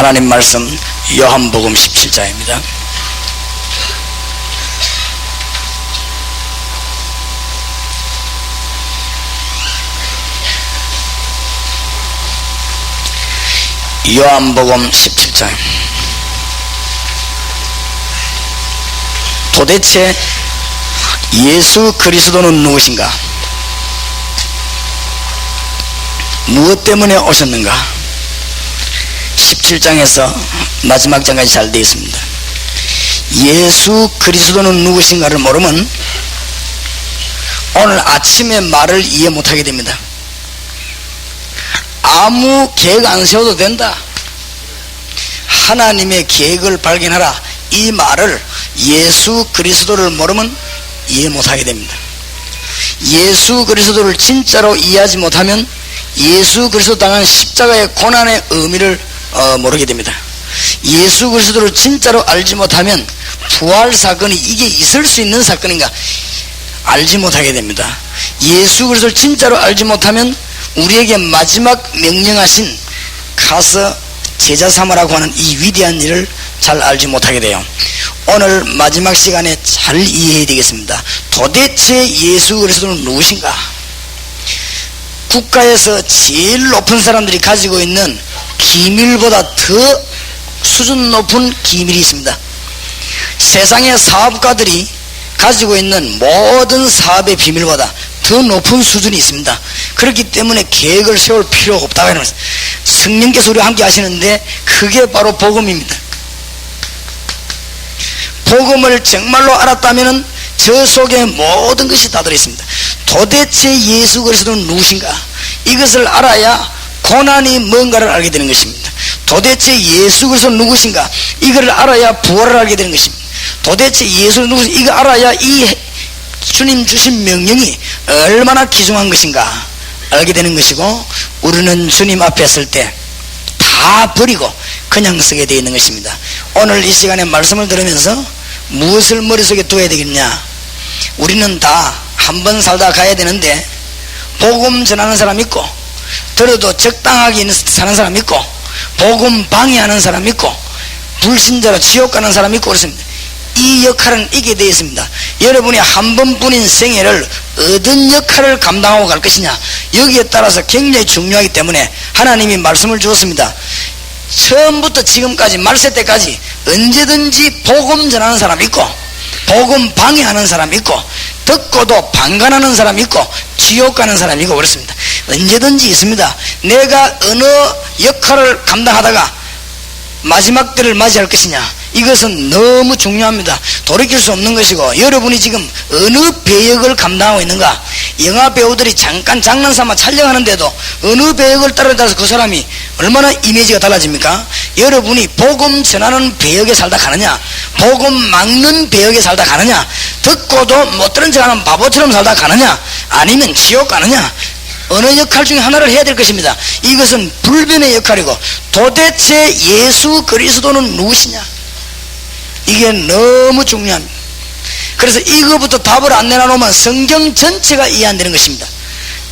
하나님 말씀 요한복음 17장입니다. 요한복음 17장. 도대체 예수 그리스도는 누구신가? 무엇 때문에 오셨는가? 17장에서 마지막 장까지 잘 되어 있습니다. 예수 그리스도는 누구신가를 모르면 오늘 아침에 말을 이해 못하게 됩니다. 아무 계획 안 세워도 된다. 하나님의 계획을 발견하라. 이 말을 예수 그리스도를 모르면 이해 못하게 됩니다. 예수 그리스도를 진짜로 이해하지 못하면 예수 그리스도 당한 십자가의 고난의 의미를 모르게 됩니다. 예수 그리스도를 진짜로 알지 못하면 부활 사건이 이게 있을 수 있는 사건인가 알지 못하게 됩니다. 예수 그리스도를 진짜로 알지 못하면 우리에게 마지막 명령하신 가서 제자 삼으라고 하는 이 위대한 일을 잘 알지 못하게 돼요. 오늘 마지막 시간에 잘 이해해야 되겠습니다. 도대체 예수 그리스도는 누구신가? 국가에서 제일 높은 사람들이 가지고 있는 기밀보다 더 수준 높은 기밀이 있습니다. 세상의 사업가들이 가지고 있는 모든 사업의 비밀보다 더 높은 수준이 있습니다. 그렇기 때문에 계획을 세울 필요가 없다고 하는 것입니다. 성령께서 우리와 함께 하시는데 그게 바로 복음입니다. 복음을 정말로 알았다면 저 속에 모든 것이 다 들어있습니다. 도대체 예수 그리스도는 누구신가? 이것을 알아야 고난이 뭔가를 알게 되는 것입니다. 도대체 예수 그리스도는 누구신가? 이걸 알아야 부활을 알게 되는 것입니다. 도대체 예수는 누구신가? 이거 알아야 이 주님 주신 명령이 얼마나 귀중한 것인가 알게 되는 것이고, 우리는 주님 앞에 설 때 다 버리고 그냥 서게 되어 있는 것입니다. 오늘 이 시간에 말씀을 들으면서 무엇을 머릿속에 둬야 되겠냐? 우리는 다 한 번 살다 가야 되는데 복음 전하는 사람 있고, 들어도 적당하게 사는 사람 있고, 복음 방해하는 사람 있고, 불신자로 지옥 가는 사람 있고 그렇습니다. 이 역할은 이게 되어 있습니다. 여러분이 한 번뿐인 생애를 어떤 역할을 감당하고 갈 것이냐, 여기에 따라서 굉장히 중요하기 때문에 하나님이 말씀을 주었습니다. 처음부터 지금까지 말세 때까지 언제든지 복음 전하는 사람 있고, 복음 방해하는 사람 있고, 듣고도 방관하는 사람 있고, 지옥 가는 사람 있고 그렇습니다. 언제든지 있습니다. 내가 어느 역할을 감당하다가 마지막 때를 맞이할 것이냐, 이것은 너무 중요합니다. 돌이킬 수 없는 것이고, 여러분이 지금 어느 배역을 감당하고 있는가? 영화 배우들이 잠깐 장난삼아 촬영하는데도 어느 배역을 따라서 그 사람이 얼마나 이미지가 달라집니까? 여러분이 복음 전하는 배역에 살다 가느냐, 복음 막는 배역에 살다 가느냐, 듣고도 못 들은 척하는 바보처럼 살다 가느냐, 아니면 지옥 가느냐, 어느 역할 중에 하나를 해야 될 것입니다. 이것은 불변의 역할이고, 도대체 예수 그리스도는 누구시냐, 이게 너무 중요합니다. 그래서 이거부터 답을 안 내놔놓으면 성경 전체가 이해 안 되는 것입니다.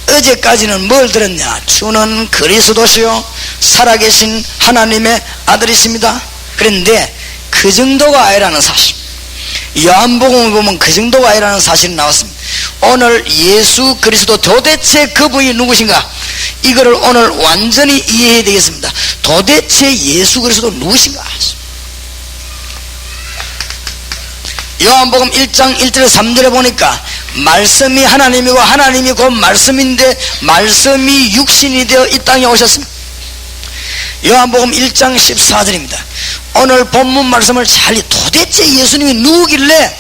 어제까지는 뭘 들었냐? 주는 그리스도시요 살아계신 하나님의 아들이십니다. 그런데 그 정도가 아니라는 사실, 요한복음을 보면 그 정도가 아니라는 사실이 나왔습니다. 오늘 예수 그리스도 도대체 그분이 누구신가, 이거를 오늘 완전히 이해해야 되겠습니다. 도대체 예수 그리스도 누구신가? 요한복음 1장 1절에 3절에 보니까 말씀이 하나님이고 하나님이 곧 말씀인데 말씀이 육신이 되어 이 땅에 오셨습니다. 요한복음 1장 14절입니다. 오늘 본문 말씀을 잘, 도대체 예수님이 누구길래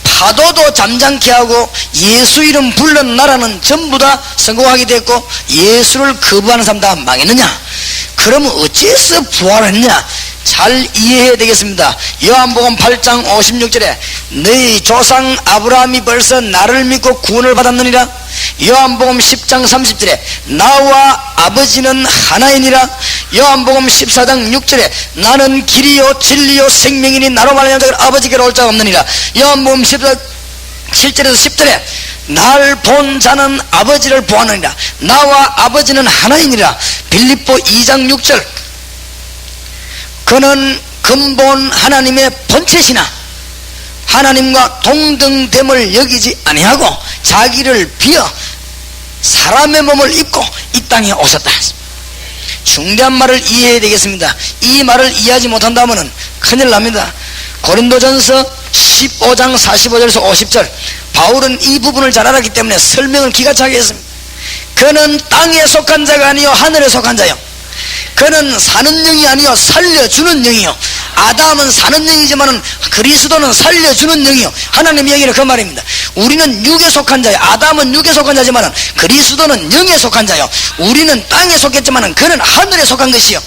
파도도 잠잠케 하고 예수 이름 불른 나라는 전부 다 성공하게 됐고 예수를 거부하는 사람 다 망했느냐? 그러면 어째서 부활했냐? 잘 이해해야 되겠습니다. 요한복음 8장 56절에 너희 조상 아브라함이 벌써 나를 믿고 구원을 받았느니라. 요한복음 10장 30절에 나와 아버지는 하나이니라. 요한복음 14장 6절에 나는 길이요 진리요 생명이니 나로 말하는 자가 아버지께로 올 자가 없느니라. 요한복음 14장 7절에서 10절에 날 본 자는 아버지를 보았느니라. 나와 아버지는 하나이니라. 빌립보 2장 6절 그는 근본 하나님의 본체시나 하나님과 동등됨을 여기지 아니하고 자기를 비어 사람의 몸을 입고 이 땅에 오셨다. 중대한 말을 이해해야 되겠습니다. 이 말을 이해하지 못한다면 큰일 납니다. 고린도전서 15장 45절에서 50절, 바울은 이 부분을 잘 알았기 때문에 설명을 기가 차게 했습니다. 그는 땅에 속한 자가 아니요 하늘에 속한 자요, 그는 사는 영이 아니요 살려주는 영이요. 아담은 사는 영이지만 그리스도는 살려주는 영이요. 하나님의 영이라 그 말입니다. 우리는 육에 속한 자요, 아담은 육에 속한 자지만 그리스도는 영에 속한 자요. 우리는 땅에 속했지만 그는 하늘에 속한 것이요.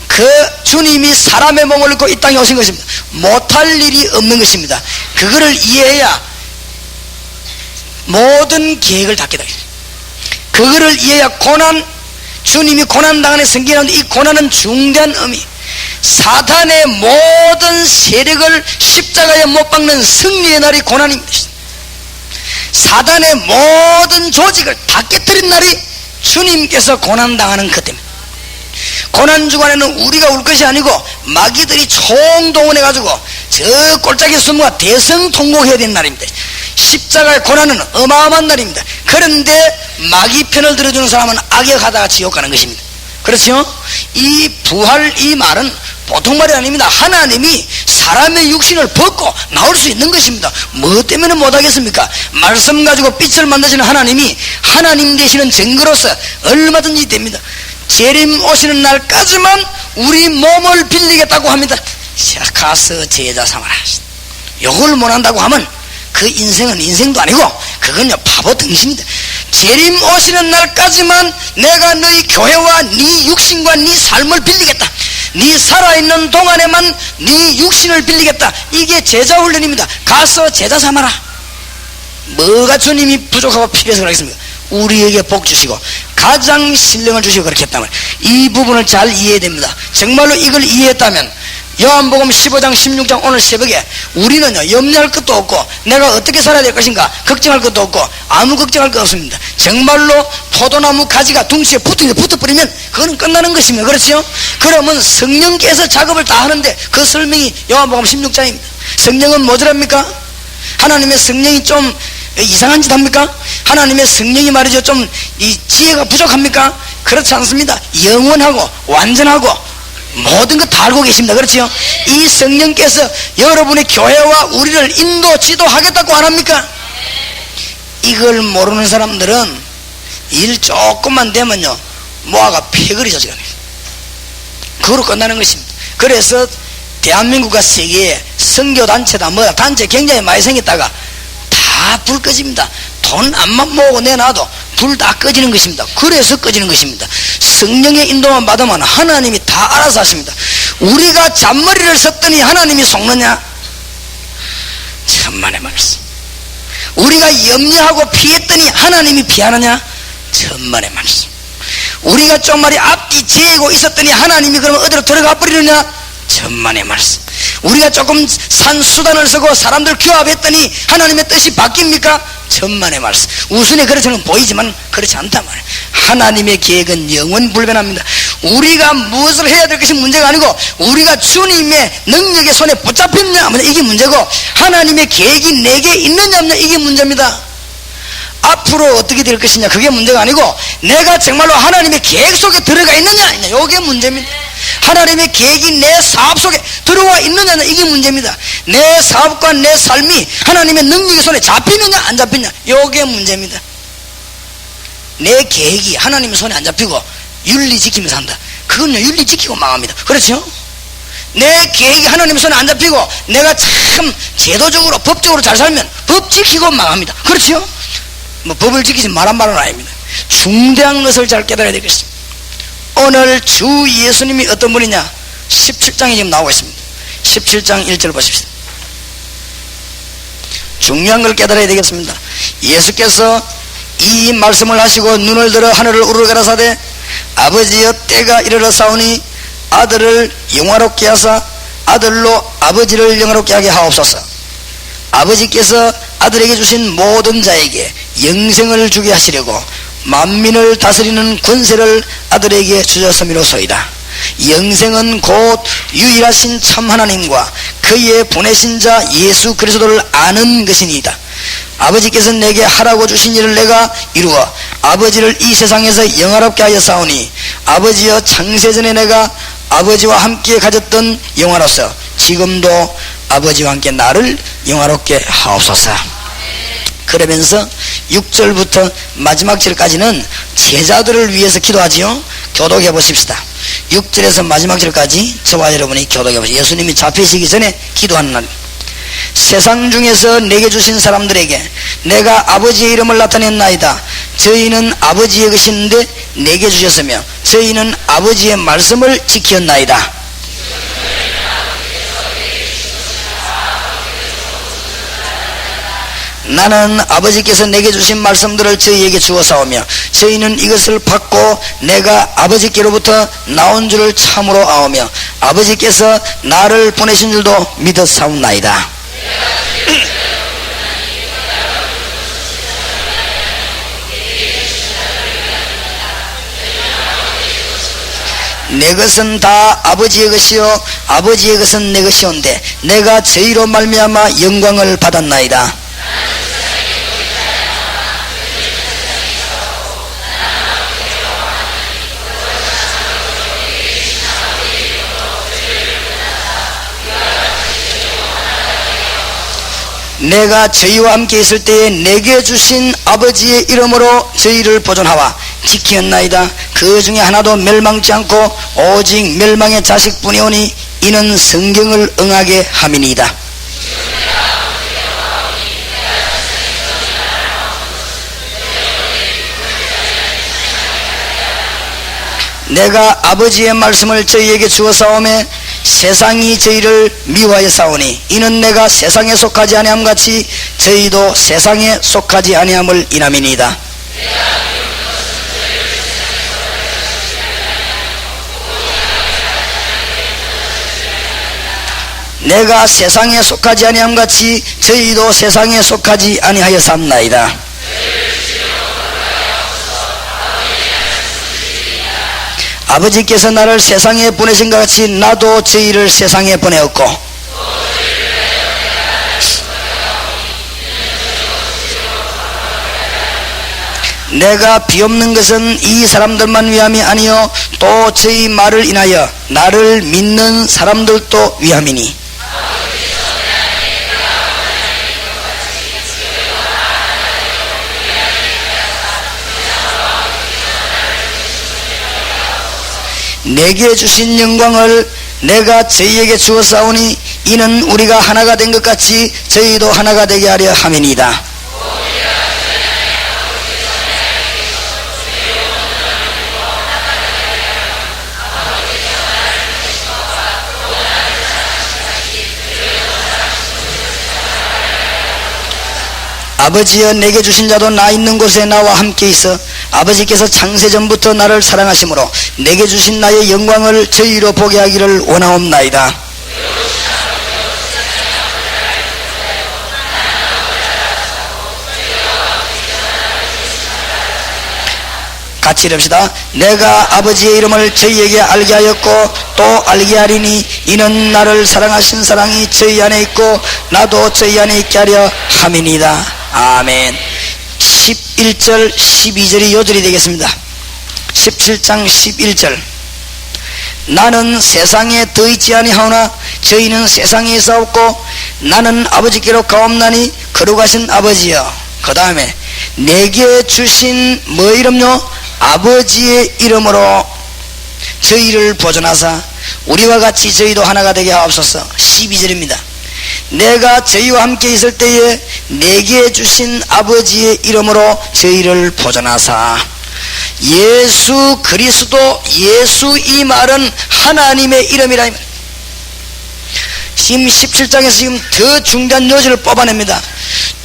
그 주님이 사람의 몸을 입고 이 땅에 오신 것입니다. 못할 일이 없는 것입니다. 그거를 이해해야 모든 계획을 다 깨달아요. 그거를 이해해야 주님이 고난당하는 성경에 이 고난은 중대한 의미, 사탄의 모든 세력을 십자가에 못 박는 승리의 날이 고난입니다. 사탄의 모든 조직을 다 깨뜨린 날이 주님께서 고난당하는 것 때문에, 고난 주간에는 우리가 울 것이 아니고 마귀들이 총동원해 가지고 저 꼴짝이 숨과 대성통곡해야 되는 날입니다. 십자가의 고난은 어마어마한 날입니다. 그런데 마귀 편을 들어주는 사람은 악역하다가 지옥 가는 것입니다. 그렇죠? 이 부활, 이 말은 보통 말이 아닙니다. 하나님이 사람의 육신을 벗고 나올 수 있는 것입니다. 뭐 때문에 못하겠습니까? 말씀 가지고 빛을 만드시는 하나님이 하나님 되시는 증거로서 얼마든지 됩니다. 재림 오시는 날까지만 우리 몸을 빌리겠다고 합니다. 가서 제자 삼아라. 요걸 못한다고 하면 그 인생은 인생도 아니고 그건요 바보 등신이다. 재림 오시는 날까지만 내가 너희 교회와 네 육신과 네 삶을 빌리겠다. 네 살아있는 동안에만 네 육신을 빌리겠다. 이게 제자 훈련입니다. 가서 제자 삼아라. 뭐가 주님이 부족하고 필요해서 그러겠습니까? 우리에게 복 주시고 가장 신령을 주시고 그렇게 했다면 이 부분을 잘 이해해야 됩니다. 정말로 이걸 이해했다면 요한복음 15장 16장 오늘 새벽에 우리는요 염려할 것도 없고 내가 어떻게 살아야 될 것인가 걱정할 것도 없고 아무 걱정할 것 없습니다. 정말로 포도나무 가지가 둥지에 붙어버리면 그거는 끝나는 것입니다. 그렇죠? 그러면 성령께서 작업을 다 하는데 그 설명이 요한복음 16장입니다. 성령은 뭐더랍니까? 하나님의 성령이 좀 이상한 짓 합니까? 하나님의 성령이 말이죠 좀 이 지혜가 부족합니까? 그렇지 않습니다. 영원하고 완전하고 모든 것 다 알고 계십니다. 그렇죠? 이 성령께서 여러분의 교회와 우리를 지도하겠다고 안 합니까? 이걸 모르는 사람들은 일 조금만 되면요 모아가 패거리 조직하네. 그거로 끝나는 것입니다. 그래서 대한민국과 세계에 선교단체다 뭐다 단체 굉장히 많이 생겼다가 다 불 꺼집니다. 돈 안만 모으고 내놔도 불 다 꺼지는 것입니다. 그래서 꺼지는 것입니다. 성령의 인도만 받으면 하나님이 다 알아서 하십니다. 우리가 잔머리를 썼더니 하나님이 속느냐? 천만의 말씀. 우리가 염려하고 피했더니 하나님이 피하느냐? 천만의 말씀. 우리가 좀 말이 앞뒤 재고 있었더니 하나님이 그러면 어디로 들어가 버리느냐? 천만의 말씀. 우리가 조금 산수단을 쓰고 사람들 규합했더니 하나님의 뜻이 바뀝니까? 천만의 말씀. 우선에 그렇지는 보이지만 그렇지 않단 말이에요. 하나님의 계획은 영원 불변합니다. 우리가 무엇을 해야 될 것이 문제가 아니고 우리가 주님의 능력의 손에 붙잡혔냐 이게 문제고 하나님의 계획이 내게 있느냐 없느냐 이게 문제입니다. 앞으로 어떻게 될 것이냐 그게 문제가 아니고 내가 정말로 하나님의 계획 속에 들어가 있느냐 이게 문제입니다. 하나님의 계획이 내 사업 속에 들어와 있느냐 이게 문제입니다. 내 사업과 내 삶이 하나님의 능력의 손에 잡히느냐 안 잡히느냐 이게 문제입니다. 내 계획이 하나님의 손에 안 잡히고 윤리 지키면서 한다. 그건요 윤리 지키고 망합니다. 그렇죠? 내 계획이 하나님의 손에 안 잡히고 내가 참 제도적으로 법적으로 잘 살면 법 지키고 망합니다. 그렇죠? 뭐 법을 지키지 말란 말은 아닙니다. 중대한 것을 잘 깨달아야 되겠습니다. 오늘 주 예수님이 어떤 분이냐 17장에 지금 나오고 있습니다. 17장 1절 보십시오. 중요한 걸 깨달아야 되겠습니다. 예수께서 이 말씀을 하시고 눈을 들어 하늘을 우러러 가라사대 아버지여 때가 이르렀사오니 아들을 영화롭게 하사 아들로 아버지를 영화롭게 하게 하옵소서. 아버지께서 아들에게 주신 모든 자에게 영생을 주게 하시려고 만민을 다스리는 권세를 아들에게 주셨음이로소이다. 영생은 곧 유일하신 참 하나님과 그의 보내신 자 예수 그리스도를 아는 것이니이다. 아버지께서 내게 하라고 주신 일을 내가 이루어 아버지를 이 세상에서 영화롭게 하여 싸우니 아버지여 창세전에 내가 아버지와 함께 가졌던 영화로서 지금도 아버지와 함께 나를 영화롭게 하옵소서. 그러면서 6절부터 마지막 절까지는 제자들을 위해서 기도하지요. 교독해 보십시다. 6절에서 마지막 절까지 저와 여러분이 교독해 보십시다. 예수님이 잡히시기 전에 기도하는 날. 세상 중에서 내게 주신 사람들에게 내가 아버지의 이름을 나타냈나이다. 저희는 아버지의 것인데 내게 주셨으며 저희는 아버지의 말씀을 지켰나이다. 나는 아버지께서 내게 주신 말씀들을 저희에게 주어사오며 저희는 이것을 받고 내가 아버지께로부터 나온 줄을 참으로 아오며 아버지께서 나를 보내신 줄도 믿었사옵나이다. 내 것은 다 아버지의 것이요 아버지의 것은 내 것이온데 내가 저희로 말미암아 영광을 받았나이다. 내가 저희와 함께 있을 때에 내게 주신 아버지의 이름으로 저희를 보존하와 지키었나이다. 그 중에 하나도 멸망치 않고 오직 멸망의 자식뿐이오니 이는 성경을 응하게 함이니이다. 내가 아버지의 말씀을 저희에게 주어사오매 세상이 저희를 미워하여 싸우니 이는 내가 세상에 속하지 아니함 같이 저희도 세상에 속하지 아니함을 인함이니이다. 내가 세상에 속하지 아니함 같이 저희도 세상에 속하지 아니하여 삽나이다. 아버지께서 나를 세상에 보내신 것 같이 나도 저희를 세상에 보내었고 내가 비옵는 것은 이 사람들만 위함이 아니요 또 저희 말을 인하여 나를 믿는 사람들도 위함이니 내게 주신 영광을 내가 저희에게 주었사오니 이는 우리가 하나가 된 것 같이 저희도 하나가 되게 하려 함이니이다. 아버지여 내게 주신 자도 나 있는 곳에 나와 함께 있어 아버지께서 창세전부터 나를 사랑하심으로 내게 주신 나의 영광을 저희로 보게 하기를 원하옵나이다. 같이 이릅시다. 내가 아버지의 이름을 저희에게 알게 하였고 또 알게 하리니 이는 나를 사랑하신 사랑이 저희 안에 있고 나도 저희 안에 있게 하려 함이니이다. 아멘. 11절 12절이 요절이 되겠습니다. 17장 11절 나는 세상에 더 있지 아니하오나 저희는 세상에 있사옵고 나는 아버지께로 가옵나니 거룩하신 아버지여. 그 다음에 내게 주신 뭐 이름요? 아버지의 이름으로 저희를 보존하사 우리와 같이 저희도 하나가 되게 하옵소서. 12절입니다. 내가 저희와 함께 있을 때에 내게 주신 아버지의 이름으로 저희를 보존하사. 예수 그리스도, 예수 이 말은 하나님의 이름이라. 지금 17장에서 지금 더 중요한 요지를 뽑아냅니다.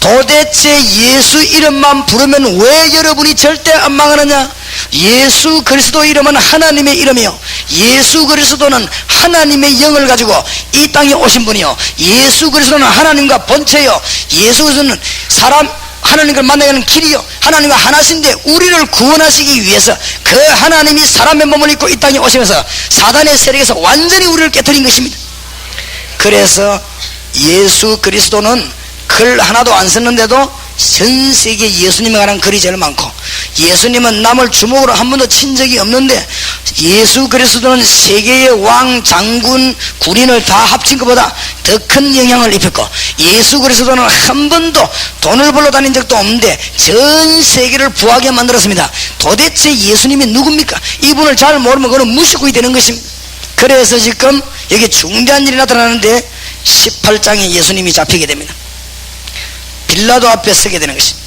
도대체 예수 이름만 부르면 왜 여러분이 절대 안 망하느냐? 예수 그리스도 이름은 하나님의 이름이요 예수 그리스도는 하나님의 영을 가지고 이 땅에 오신 분이요 예수 그리스도는 하나님과 본체요 예수 그리스도는 하나님을 만나게 하는 길이요 하나님과 하나신데 우리를 구원하시기 위해서 그 하나님이 사람의 몸을 입고 이 땅에 오시면서 사단의 세력에서 완전히 우리를 깨뜨린 것입니다. 그래서 예수 그리스도는 글 하나도 안 썼는데도 전 세계 예수님에 관한 글이 제일 많고, 예수님은 남을 주먹으로 한 번도 친 적이 없는데 예수 그리스도는 세계의 왕, 장군, 군인을 다 합친 것보다 더 큰 영향을 입혔고, 예수 그리스도는 한 번도 돈을 벌러 다닌 적도 없는데 전 세계를 부하게 만들었습니다. 도대체 예수님이 누굽니까? 이분을 잘 모르면 그건 무시고이 되는 것입니다. 그래서 지금 여기 중대한 일이 나타나는데 18장에 예수님이 잡히게 됩니다. 빌라도 앞에 서게 되는 것입니다.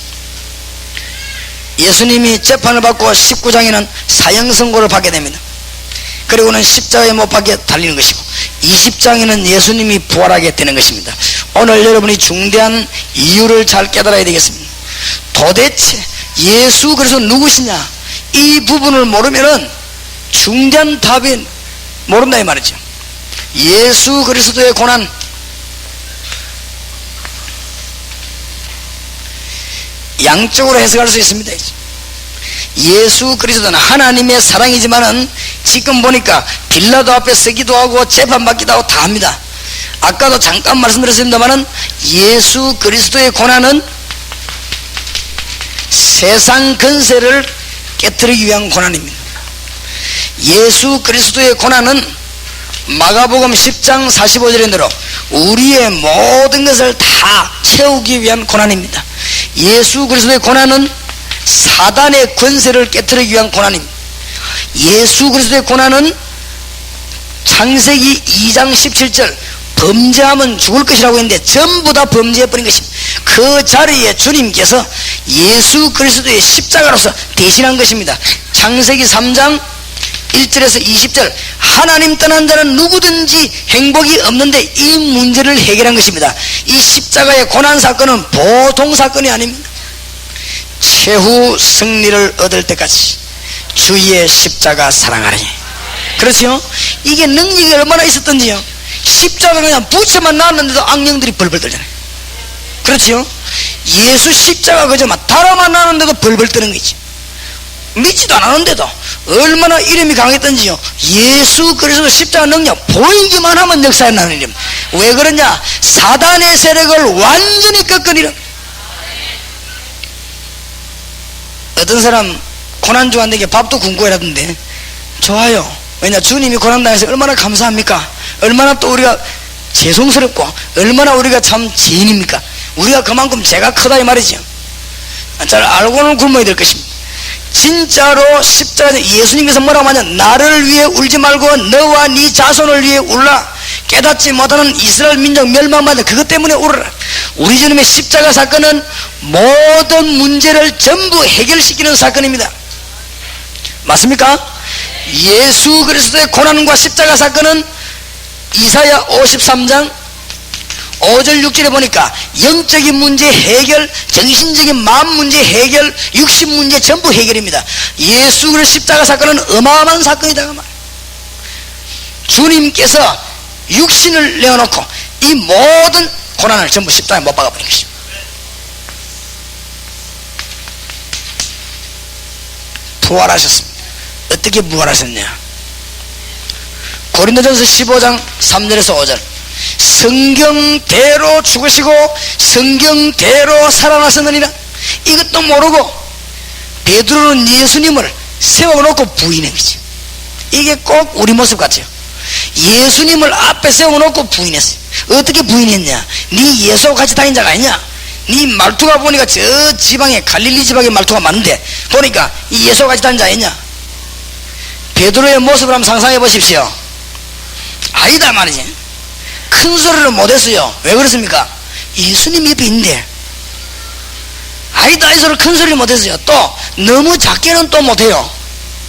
예수님이 재판을 받고 19장에는 사형 선고를 받게 됩니다. 그리고는 십자가에 못 박혀 달리는 것이고 20장에는 예수님이 부활하게 되는 것입니다. 오늘 여러분이 중대한 이유를 잘 깨달아야 되겠습니다. 도대체 예수 그리스도 누구시냐, 이 부분을 모르면은 중대한 답이 모른다 이 말이죠. 예수 그리스도의 고난, 양쪽으로 해석할 수 있습니다. 예수 그리스도는 하나님의 사랑이지만은 지금 보니까 빌라도 앞에 서기도 하고 재판받기도 하고 다 합니다. 아까도 잠깐 말씀드렸습니다만은 예수 그리스도의 고난은 세상 근세를 깨뜨리기 위한 고난입니다. 예수 그리스도의 고난은 마가복음 10장 45절에 대로 우리의 모든 것을 다 채우기 위한 고난입니다. 예수 그리스도의 고난은 사단의 권세를 깨뜨리기 위한 고난입니다. 예수 그리스도의 고난은 창세기 2장 17절 범죄하면 죽을 것이라고 했는데 전부 다 범죄해버린 것입니다. 그 자리에 주님께서 예수 그리스도의 십자가로서 대신한 것입니다. 창세기 3장 1절에서 20절 하나님 떠난 자는 누구든지 행복이 없는데 이 문제를 해결한 것입니다. 이 십자가의 고난 사건은 보통 사건이 아닙니다. 최후 승리를 얻을 때까지 주의 십자가 사랑하리. 그렇죠? 이게 능력이 얼마나 있었던지요. 십자가 그냥 붙여만 놨는데도 악령들이 벌벌 떨잖아요. 그렇죠? 예수 십자가 그저 막 달아만 놨는데도 벌벌 떠는 거지. 믿지도 않았는데도 얼마나 이름이 강했던지요. 예수 그리스도 십자가 능력 보이기만 하면 역사에 나는 이름. 왜 그러냐? 사단의 세력을 완전히 꺾으리라. 어떤 사람 고난 중한테 밥도 굶고 이라던데 좋아요. 왜냐? 주님이 고난당해서 얼마나 감사합니까? 얼마나 또 우리가 죄송스럽고 얼마나 우리가 참 죄인입니까? 우리가 그만큼 죄가 크다 이 말이죠. 잘 알고는 굶어야 될 것입니다. 진짜로 십자가에 예수님께서 뭐라고 하냐? 나를 위해 울지 말고 너와 네 자손을 위해 울라. 깨닫지 못하는 이스라엘 민족 멸망받는 그것 때문에 울어라. 우리 주님의 십자가 사건은 모든 문제를 전부 해결시키는 사건입니다. 맞습니까? 예수 그리스도의 고난과 십자가 사건은 이사야 53장 5절 6절에 보니까 영적인 문제 해결, 정신적인 마음 문제 해결, 육신 문제 전부 해결입니다. 예수 그리스도 십자가 사건은 어마어마한 사건이다. 주님께서 육신을 내어놓고 이 모든 고난을 전부 십자가에 못 박아버린 것입니다. 부활하셨습니다. 어떻게 부활하셨냐? 고린도전서 15장 3절에서 5절 성경대로 죽으시고 성경대로 살아나셨느니라. 이것도 모르고 베드로는 예수님을 세워놓고 부인한 거지. 이게 꼭 우리 모습 같아요. 예수님을 앞에 세워놓고 부인했어요. 어떻게 부인했냐? 네 예수하고 같이 다닌 자가 아니냐? 네 말투가 보니까 저 지방에 갈릴리 지방에 말투가 많은데 보니까 이 예수하고 같이 다닌 자 아니냐? 베드로의 모습을 한번 상상해 보십시오. 아니다 말이지. 큰 소리를 못했어요. 왜 그렇습니까? 예수님 옆에 있는데. 아니다 이 소리를 큰 소리를 못했어요. 또 너무 작게는 또 못해요.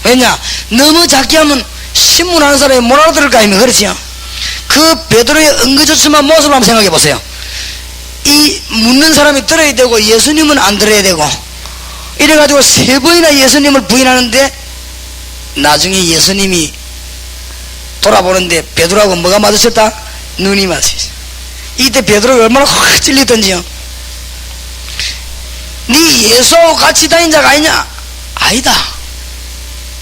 왜냐? 너무 작게 하면 신문하는 사람이 못 알아들을 거 아닙니까? 그렇지요? 그 베드로의 은근조침한 모습을 한번 생각해 보세요. 이 묻는 사람이 들어야 되고 예수님은 안 들어야 되고 이래가지고 3번이나 예수님을 부인하는데 나중에 예수님이 돌아보는데 베드로하고 뭐가 마주쳤다? 눈이 마주쳤어요. 이때 베드로가 얼마나 확 찔리던지요. 네 예수하고 같이 다닌 자가 아니냐? 아니다.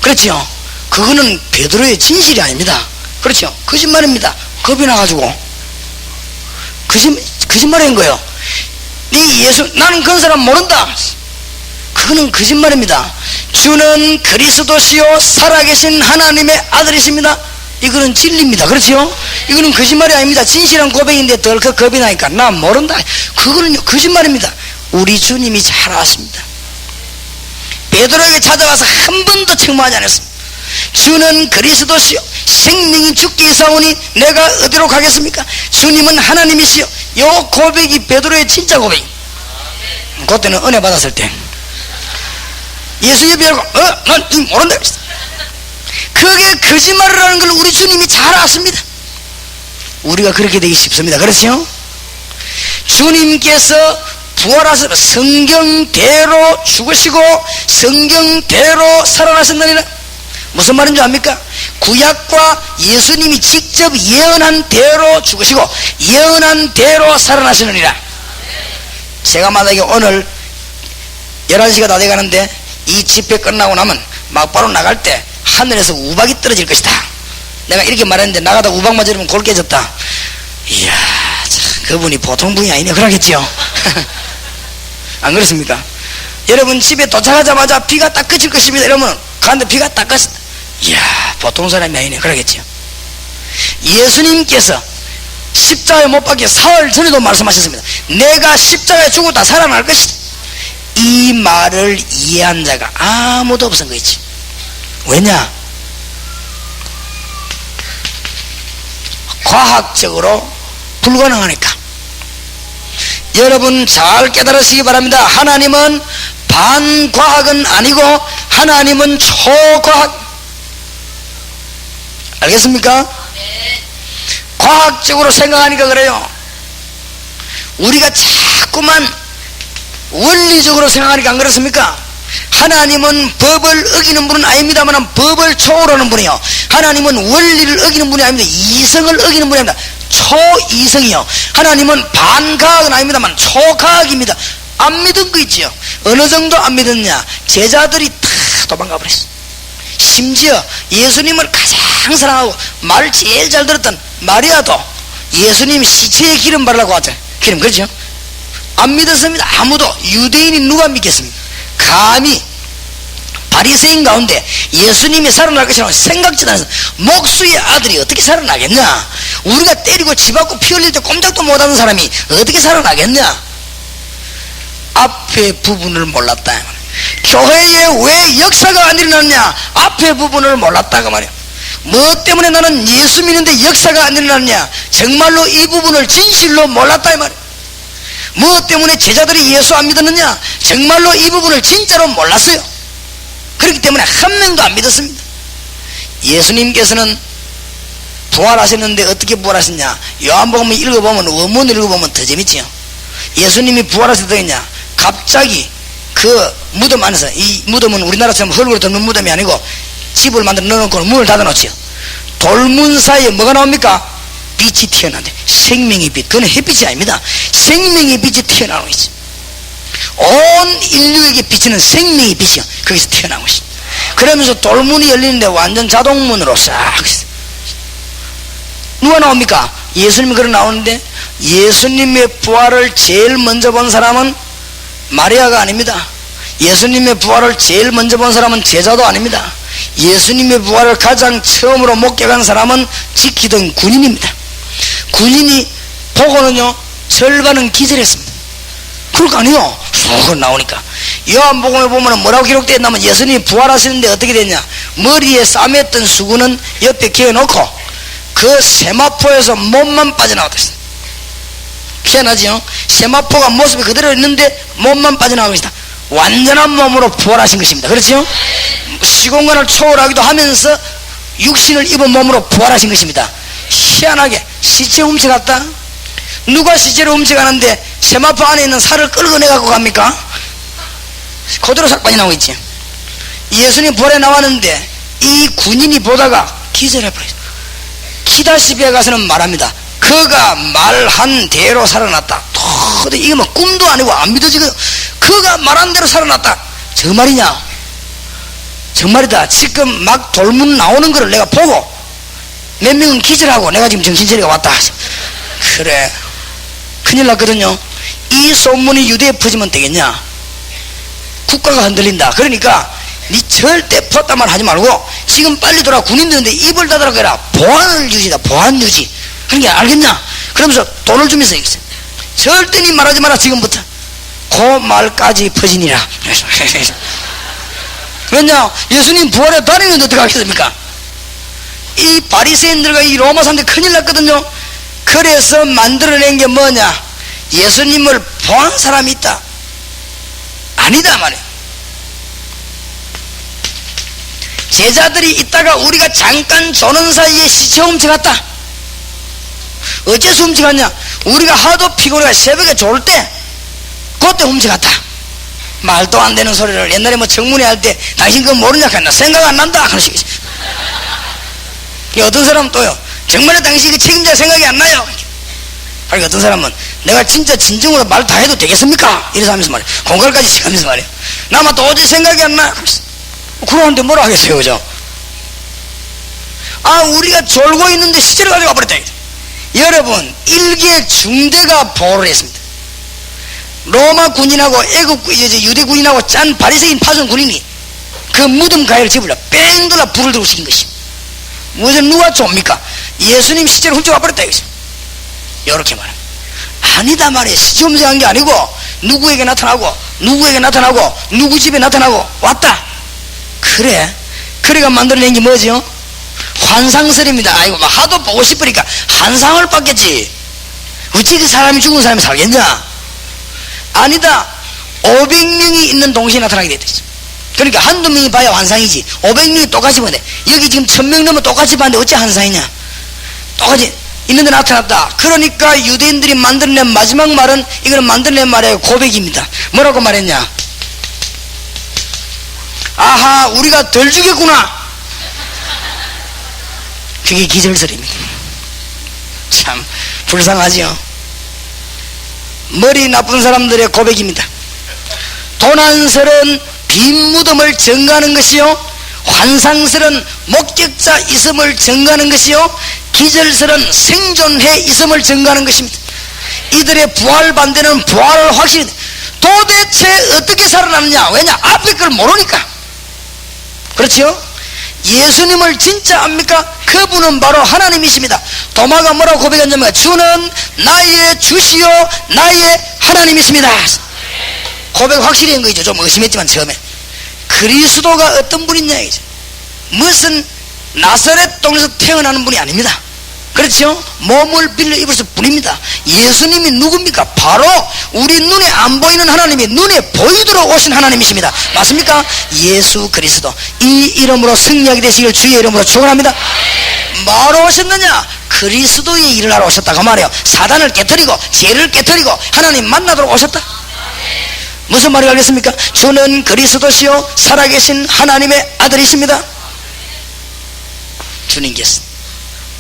그렇죠? 그거는 베드로의 진실이 아닙니다. 그렇죠? 거짓말입니다. 겁이 나가지고 거짓말인 거예요. 네 예수, 나는 그런 사람 모른다. 그거는 거짓말입니다. 주는 그리스도시요 살아계신 하나님의 아들이십니다. 이거는 진리입니다. 그렇죠? 이거는 거짓말이 아닙니다. 진실한 고백인데 덜컥 겁이 나니까 나 모른다. 그거는요 거짓말입니다. 우리 주님이 잘 아십니다. 베드로에게 찾아와서 한 번도 책망하지 않았습니다. 주는 그리스도시요 생명이 주께 있사오니 내가 어디로 가겠습니까? 주님은 하나님이시요. 요 고백이 베드로의 진짜 고백. 그때는 은혜 받았을 때 예수 옆에 알고 난 모른다. 그게 거짓말이라는 걸 우리 주님이 잘 아십니다. 우리가 그렇게 되기 쉽습니다. 그렇죠? 주님께서 부활하셔서 성경대로 죽으시고 성경대로 살아나셨느니라. 무슨 말인지 압니까? 구약과 예수님이 직접 예언한 대로 죽으시고 예언한 대로 살아나시느니라. 제가 만약에 오늘 11시가 다 돼가는데 이 집회 끝나고 나면 막바로 나갈 때 하늘에서 우박이 떨어질 것이다. 내가 이렇게 말했는데 나가다 우박 맞으면 골 깨졌다. 이야, 그분이 보통 분이 아니네. 그러겠지요. 안 그렇습니까? 여러분 집에 도착하자마자 비가 딱 그칠 것입니다. 이러면 가는데 비가 딱 그쳤다. 이야, 보통 사람이 아니네. 그러겠지요. 예수님께서 십자가에 못 박혀 사흘 전에도 말씀하셨습니다. 내가 십자가에 죽었다 살아날 것이다. 이 말을 이해한 자가 아무도 없은 거지. 왜냐? 과학적으로 불가능하니까. 여러분 잘 깨달으시기 바랍니다. 하나님은 반과학은 아니고 하나님은 초과학. 알겠습니까? 과학적으로 생각하니까 그래요. 우리가 자꾸만 원리적으로 생각하니까 안 그렇습니까? 하나님은 법을 어기는 분은 아닙니다만 법을 초월하는 분이요. 하나님은 원리를 어기는 분이 아닙니다. 이성을 어기는 분이 아닙니다. 초이성이요. 하나님은 반과학은 아닙니다만 초과학입니다. 안 믿은 거 있지요. 어느 정도 안 믿었냐? 제자들이 다 도망가 버렸어. 심지어 예수님을 가장 사랑하고 말을 제일 잘 들었던 마리아도 예수님 시체에 기름 바르라고 하잖아요. 기름, 그렇죠? 안 믿었습니다. 아무도. 유대인이 누가 믿겠습니까? 감히 바리새인 가운데 예수님이 살아날 것이라고 생각지도 않았어. 목수의 아들이 어떻게 살아나겠냐? 우리가 때리고 집 앞고 피 흘릴 때 꼼짝도 못하는 사람이 어떻게 살아나겠냐? 앞에 부분을 몰랐다. 교회에 왜 역사가 안 일어났냐? 앞에 부분을 몰랐다가 말이야. 뭐 때문에 나는 예수 믿는데 역사가 안 일어났냐? 정말로 이 부분을 진실로 몰랐다 이 말이야. 뭐 때문에 제자들이 예수 안 믿었느냐? 정말로 이 부분을 진짜로 몰랐어요. 그렇기 때문에 한 명도 안 믿었습니다. 예수님께서는 부활하셨는데 어떻게 부활하셨냐? 요한복음 읽어보면, 원문을 읽어보면 더 재밌지요. 예수님이 부활하셨더냐? 갑자기 그 무덤 안에서, 이 무덤은 우리나라처럼 흙으로 덮는 무덤이 아니고 집을 만들어 넣어놓고 문을 닫아놓지요. 돌문 사이에 뭐가 나옵니까? 빛이 튀어나온대. 생명의 빛. 그건 햇빛이 아닙니다. 생명의 빛이 튀어나오는 거지. 온 인류에게 비치는 생명의 빛이요. 거기서 튀어나온 것이. 그러면서 돌문이 열리는데 완전 자동문으로 싹 누가 나옵니까? 예수님이 그러 나오는데 예수님의 부활을 제일 먼저 본 사람은 마리아가 아닙니다. 예수님의 부활을 제일 먼저 본 사람은 제자도 아닙니다. 예수님의 부활을 가장 처음으로 목격한 사람은 지키던 군인입니다. 군인이 보고는요 절반은 기절했습니다. 그럴 거 아니에요. 쑥 나오니까. 요한복음에 보면 뭐라고 기록되어 있냐면 예수님이 부활하시는데 어떻게 됐냐? 머리에 싸맸던 수건은 옆에 개어놓고 그 세마포에서 몸만 빠져나왔다. 희한하지요? 세마포가 모습이 그대로 있는데 몸만 빠져나온 것이다. 완전한 몸으로 부활하신 것입니다. 그렇죠? 시공간을 초월하기도 하면서 육신을 입은 몸으로 부활하신 것입니다. 희한하게 시체 훔쳐갔다? 누가 시체를 훔쳐가는데 세마포 안에 있는 살을 끌고 내갖고 갑니까? 그대로 싹 빠져나오고 있지. 예수님 부활에 나왔는데 이 군인이 보다가 기절해버렸어. 기다시비에 가서는 말합니다. 그가 말한 대로 살아났다. 도저히 이게 뭐 꿈도 아니고 안 믿어지거든. 그가 말한 대로 살아났다. 저 말이냐? 정말이다. 지금 막 돌문 나오는 거를 내가 보고 몇 명은 기절하고 내가 지금 정신차리가 왔다. 그래, 큰일 났거든요. 이 소문이 유대에 퍼지면 되겠냐? 국가가 흔들린다. 그러니까 니 절대 퍼따말 하지 말고 지금 빨리 돌아. 군인들인데 입을 닫으라고 해라. 보안을 유지다. 보안 유지. 그러니까 알겠냐? 그러면서 돈을 주면서 절대 니 말하지 마라. 지금부터 그 말까지 퍼지니라. 왜냐? 예수님 부활에 다니는데 어떻게 하겠습니까? 이 바리새인들과 이 로마 사람들 큰일 났거든요. 그래서 만들어낸 게 뭐냐? 예수님을 보한 사람이 있다. 아니다 말이야. 제자들이 있다가 우리가 잠깐 조는 사이에 시체 훔쳐갔다. 어째서 훔쳐갔냐? 우리가 하도 피곤해가 새벽에 졸 때 그때 훔쳐갔다. 말도 안 되는 소리를 옛날에 뭐 청문회 할 때 당신 그거 모르냐 했나? 생각 안 난다 하는 식이지. 어떤 사람은 또요, 정말에 당신이 그 책임자 생각이 안 나요. 그러니까 어떤 사람은 내가 진짜 진정으로 말 다 해도 되겠습니까? 이래서 하면서 말이야. 공갈까지 치면서 말이야. 나만 도저히 생각이 안 나. 그러는데 뭐라 하겠어요, 그죠? 아, 우리가 졸고 있는데 시체를 가지고 와버렸다. 여러분, 일개 중대가 보호를 했습니다. 로마 군인하고 애국 유대 군인하고 짠 바리새인 파송 군인이 그 무덤 가해를 집으려 뺑 돌아 불을 들고 시킨 것이. 무슨 누가 좁니까? 예수님 시체를 훔쳐와 버렸다 이거죠. 이렇게 말합니다. 아니다 말이에요. 시체 훔쳐간 게 아니고 누구에게 나타나고 누구에게 나타나고 누구 집에 나타나고 왔다. 그래, 그래가 만들어낸 게 뭐죠? 환상설입니다. 아이고 막 하도 보고 싶으니까 환상을 봤겠지. 어찌 그 사람이 죽은 사람이 살겠냐? 아니다. 500명이 있는 동시에 나타나게 됐다. 그러니까 한두 명이 봐야 환상이지 500명이 똑같이 보네. 여기 지금 1000명 넘으면 똑같이 봤는데 어째 환상이냐? 똑같이 있는데 나타났다. 그러니까 유대인들이 만들어낸 마지막 말은, 이거는 만들어낸 말이에요. 고백입니다. 뭐라고 말했냐? 아하, 우리가 덜 죽였구나. 그게 기절설입니다. 참 불쌍하지요. 머리 나쁜 사람들의 고백입니다. 도난설은 빈 무덤을 증거하는 것이요, 환상설은 목격자 있음을 증거하는 것이요, 기절설은 생존해 있음을 증거하는 것입니다. 이들의 부활 반대는 부활을 확실히, 도대체 어떻게 살아남느냐? 왜냐? 앞에 걸 모르니까. 그렇지요? 예수님을 진짜 압니까? 그분은 바로 하나님이십니다. 도마가 뭐라고 고백했냐면, 주는 나의 주시요 나의 하나님이십니다. 고백 확실히 한 거죠. 좀 의심했지만 처음에 그리스도가 어떤 분이냐 이제, 무슨 나사렛 동에서 태어나는 분이 아닙니다. 그렇죠? 몸을 빌려 입을 뿐입니다. 예수님이 누굽니까? 바로 우리 눈에 안 보이는 하나님이 눈에 보이도록 오신 하나님이십니다. 맞습니까? 예수 그리스도, 이 이름으로 승리하게 되시길 주의 이름으로 축원합니다. 뭐로 오셨느냐? 그리스도의 일을 하러 오셨다 그 말이에요. 사단을 깨뜨리고 죄를 깨뜨리고 하나님 만나도록 오셨다. 무슨 말이 알겠습니까? 주는 그리스도시요 살아계신 하나님의 아들이십니다. 주님께서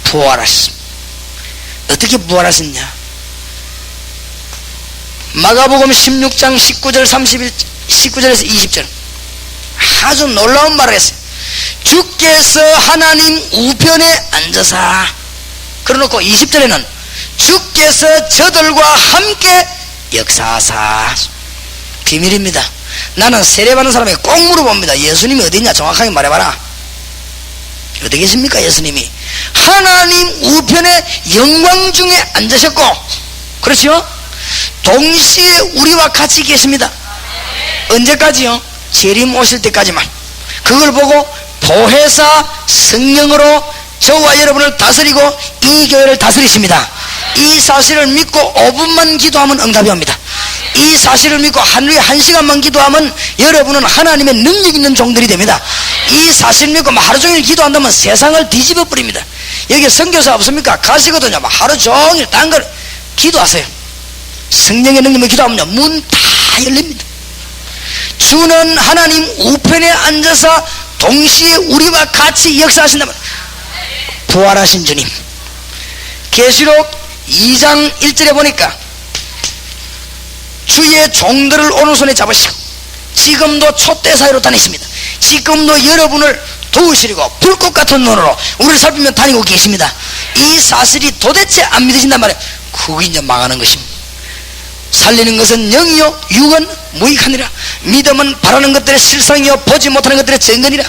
부활하셨습니다. 어떻게 부활하셨냐? 마가복음 16장 19절에서 20절 아주 놀라운 말을 했어요. 주께서 하나님 우편에 앉으사, 그러놓고 20절에는 주께서 저들과 함께 역사하사. 비밀입니다. 나는 세례받는 사람에게 꼭 물어봅니다. 예수님이 어디 있냐? 정확하게 말해봐라. 어디 계십니까? 예수님이 하나님 우편에 영광 중에 앉으셨고, 그렇죠? 동시에 우리와 같이 계십니다. 언제까지요? 재림 오실 때까지만. 그걸 보고 보혜사 성령으로 저와 여러분을 다스리고 이 교회를 다스리십니다. 이 사실을 믿고 5분만 기도하면 응답이 옵니다. 이 사실을 믿고 하루에 1시간만 기도하면 여러분은 하나님의 능력 있는 종들이 됩니다. 이 사실 믿고 하루 종일 기도한다면 세상을 뒤집어 버립니다. 여기 선교사 없습니까? 가시거든요. 하루 종일 딴 걸 기도하세요. 성령의 능력을 기도하면요 문 다 열립니다. 주는 하나님 우편에 앉아서 동시에 우리와 같이 역사하신다면, 부활하신 주님. 계시록 2장 1절에 보니까 주의 종들을 오른손에 잡으시고 지금도 촛대 사이로 다니십니다. 지금도 여러분을 도우시려고 불꽃 같은 눈으로 우리를 살피며 다니고 계십니다. 이 사실이 도대체 안 믿어진단 말이에요. 그게 이제 망하는 것입니다. 살리는 것은 영이요 육은 무익하니라. 믿음은 바라는 것들의 실상이요 보지 못하는 것들의 증거니라.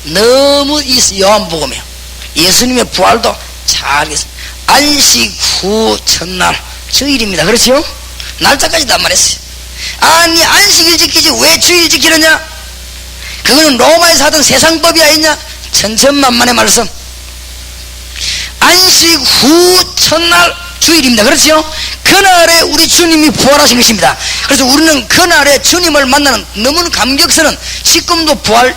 너무 이 요한복음이요 예수님의 부활도 잘 알겠습니다. 안식 후 첫날 주일입니다. 그렇죠? 날짜까지 다 말했어요. 아니 안식일 지키지 왜 주일 지키느냐? 그거는 로마에서 하던 세상법이 아니냐? 천천만만의 말씀. 안식 후 첫날 주일입니다. 그렇죠? 그날에 우리 주님이 부활하신 것입니다. 그래서 우리는 그날에 주님을 만나는 너무나 감격스러운 지금도 부활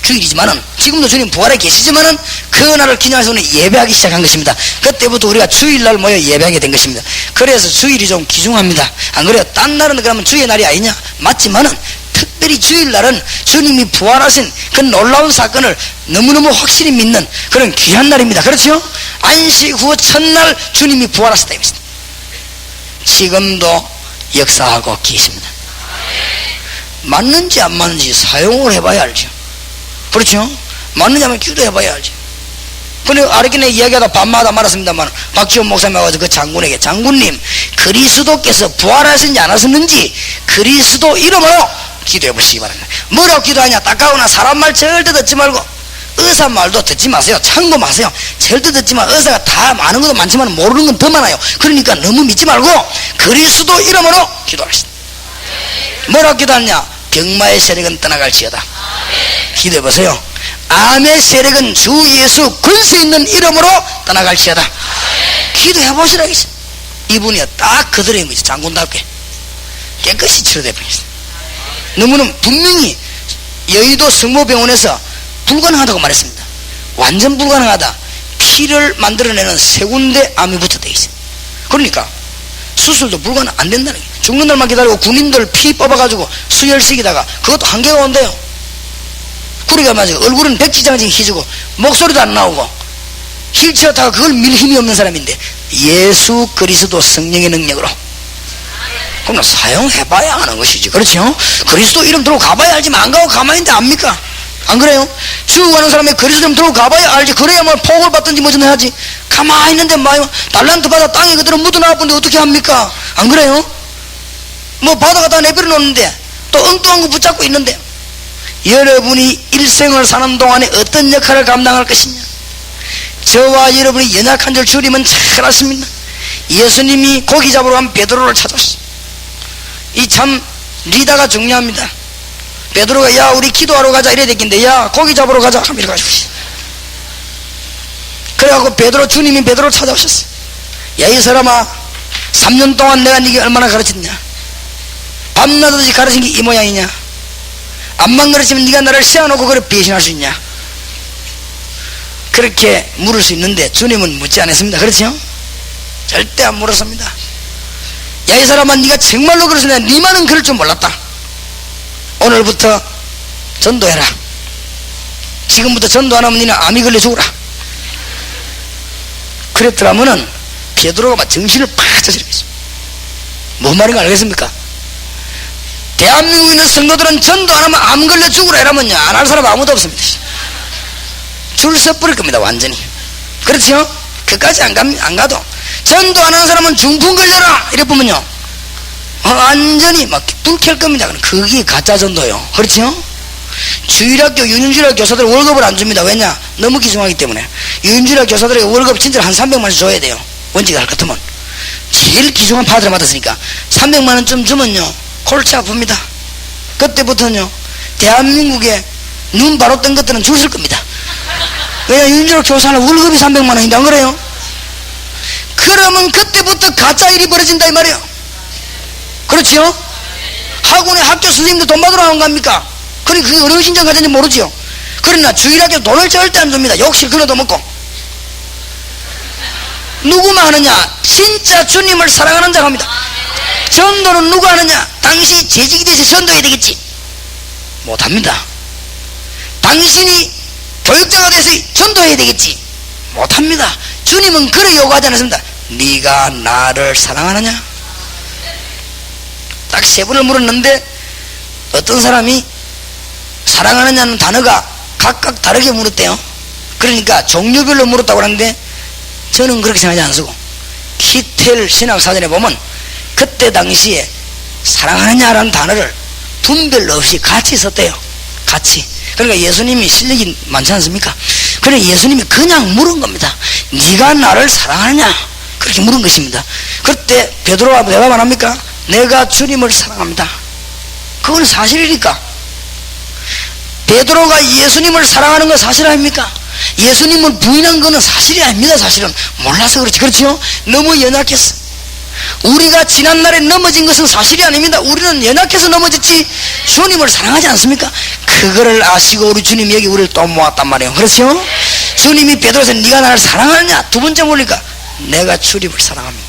주일이지만은 지금도 주님 부활해 계시지만은 그날을 기념해서 우리는 예배하기 시작한 것입니다. 그때부터 우리가 주일날 모여 예배하게 된 것입니다. 그래서 주일이 좀 귀중합니다. 안 그래요? 딴 날은 그러면 주의 날이 아니냐? 맞지만은 특별히 주일날은 주님이 부활하신 그 놀라운 사건을 너무너무 확실히 믿는 그런 귀한 날입니다. 그렇죠? 안식 후 첫날 주님이 부활하셨다 이것입니다. 지금도 역사하고 계십니다. 맞는지 안 맞는지 사용을 해봐야 알죠. 그렇죠? 맞느냐 하면 기도해봐야 알죠. 근데 아르기네 이야기하다 밤마다 말았습니다만 박지원 목사님 와서 그 장군에게 장군님 그리스도께서 부활하셨는지 안 하셨는지 그리스도 이름으로 기도해 보시기 바랍니다. 뭐라고 기도하냐? 따가우나 사람 말 절대 듣지 말고 의사 말도 듣지 마세요. 참고 마세요. 절대 듣지 마. 의사가 다 많은 것도 많지만 모르는 건 더 많아요. 그러니까 너무 믿지 말고 그리스도 이름으로 기도하시다. 뭐라고 기도하냐? 병마의 세력은 떠나갈지어다. 기도해 보세요. 암의 세력은 주 예수 권세 있는 이름으로 떠나갈지어다. 기도해 보시라겠어요. 이분이 딱 그들의 의미죠. 장군답게 깨끗이 치료돼 버렸어요. 너무나 분명히 여의도 성모병원에서 불가능하다고 말했습니다. 완전 불가능하다. 피를 만들어내는 세 군데 암이 붙어져 있어요. 그러니까 수술도 불가능 안 된다는 거예요. 죽는 날만 기다리고 군인들 피 뽑아가지고 수혈식이다가 그것도 한계가 온대요. 그러니까 맞아요. 얼굴은 백지장지 희지고 목소리도 안 나오고 휠체어 타고 그걸 밀 힘이 없는 사람인데 예수 그리스도 성령의 능력으로 그럼 사용해봐야 하는 것이지. 그렇죠? 그리스도 이름 들고 가봐야 알지만 안 가고 가만히 있는데 압니까? 안 그래요? 주 가는 사람의 그리스도 이름 들고 가봐야 알지. 그래야 뭐 폭을 받든지 뭐든 해야지. 가만히 있는데 뭐 달란트 받아 땅에 그대로 묻어나왔는데 어떻게 합니까? 안 그래요? 뭐 바다가 내버려 놓는데 또 엉뚱한 거 붙잡고 있는데 여러분이 일생을 사는 동안에 어떤 역할을 감당할 것이냐? 저와 여러분이 연약한 줄 주님은 잘 아십니다. 예수님이 고기 잡으러 간 베드로를 찾았어요. 이 참 리더가 중요합니다. 베드로가 야 우리 기도하러 가자 이래야 되겠는데 야 고기 잡으러 가자 하면 이래가지고 그래갖고 베드로 주님이 베드로를 찾아오셨어요. 야 이 사람아 3년 동안 내가 네게 얼마나 가르쳤냐? 밤낮없이 가르친 게 이 모양이냐? 암만 가르치면 네가 나를 세워놓고 그래 배신할 수 있냐? 그렇게 물을 수 있는데 주님은 묻지 않았습니다. 그렇죠? 절대 안 물었습니다. 야 이 사람아 네가 정말로 그러시냐? 네만은 그럴 줄 몰랐다. 오늘부터 전도해라. 지금부터 전도 안 하면 니는 암이 걸려 죽으라. 그랬더라면은 베드로가 막 정신을 팍 차리겠습니다. 뭔 말인가 알겠습니까? 대한민국에 있는 성도들은 전도 안 하면 암 걸려 죽으라 이러면요 안 할 사람 아무도 없습니다. 줄 서버릴 겁니다. 완전히. 그렇죠? 그까지 안 가도 전도 안 하는 사람은 중풍 걸려라 이래 보면요 완전히 막 불켤 겁니다. 그게 가짜 전도요. 그렇죠? 주일학교 유년주일학 교사들 월급을 안 줍니다. 왜냐? 너무 기중하기 때문에. 유년주일학 교사들에게 월급 진짜 한 300만원씩 줘야 돼요. 원칙을 할 것 같으면. 제일 기중한 파들을 맡았으니까 300만원 좀 주면요 골치 아픕니다. 그때부터는요 대한민국에 눈 바로 뜬 것들은 줄 설 겁니다. 왜냐? 유년주일학 교사는 월급이 300만원인데 안 그래요? 그러면 그때부터 가짜 일이 벌어진다 이 말이에요. 그렇지요? 학원에 학교 선생님들 돈 받으러 나온 거 아닙니까? 그러니 그게 어느 신경 가졌는지 모르지요. 그러나 주일학교 돈을 절대 안 줍니다. 욕실 끊어도 먹고. 누구만 하느냐? 진짜 주님을 사랑하는 자가 합니다. 전도는 누가 하느냐? 당신이 재직이 돼서 전도해야 되겠지. 못합니다. 당신이 교육자가 돼서 전도해야 되겠지. 못합니다. 주님은 그래 요구하지 않았습니다. 네가 나를 사랑하느냐? 딱 3번을 물었는데 어떤 사람이 사랑하느냐는 단어가 각각 다르게 물었대요. 그러니까 종류별로 물었다고 하는데 저는 그렇게 생각하지 않습니다. 키텔 신학사전에 보면 그때 당시에 사랑하느냐라는 단어를 분별 없이 같이 썼대요. 같이. 그러니까 예수님이 실력이 많지 않습니까? 그래 예수님이 그냥 물은 겁니다. 네가 나를 사랑하느냐? 그렇게 물은 것입니다. 그때 베드로가 대답 안 합니까? 내가 주님을 사랑합니다. 그건 사실이니까. 베드로가 예수님을 사랑하는 건 사실 아닙니까? 예수님을 부인한 거는 사실이 아닙니다. 사실은 몰라서 그렇지. 그렇죠? 너무 연약했어. 우리가 지난날에 넘어진 것은 사실이 아닙니다. 우리는 연약해서 넘어졌지 주님을 사랑하지 않습니까? 그거를 아시고 우리 주님이 여기 우리를 또 모았단 말이에요. 그렇죠? 주님이 베드로에서 네가 나를 사랑하느냐? 두 번째 물으니까 내가 주님을 사랑합니다.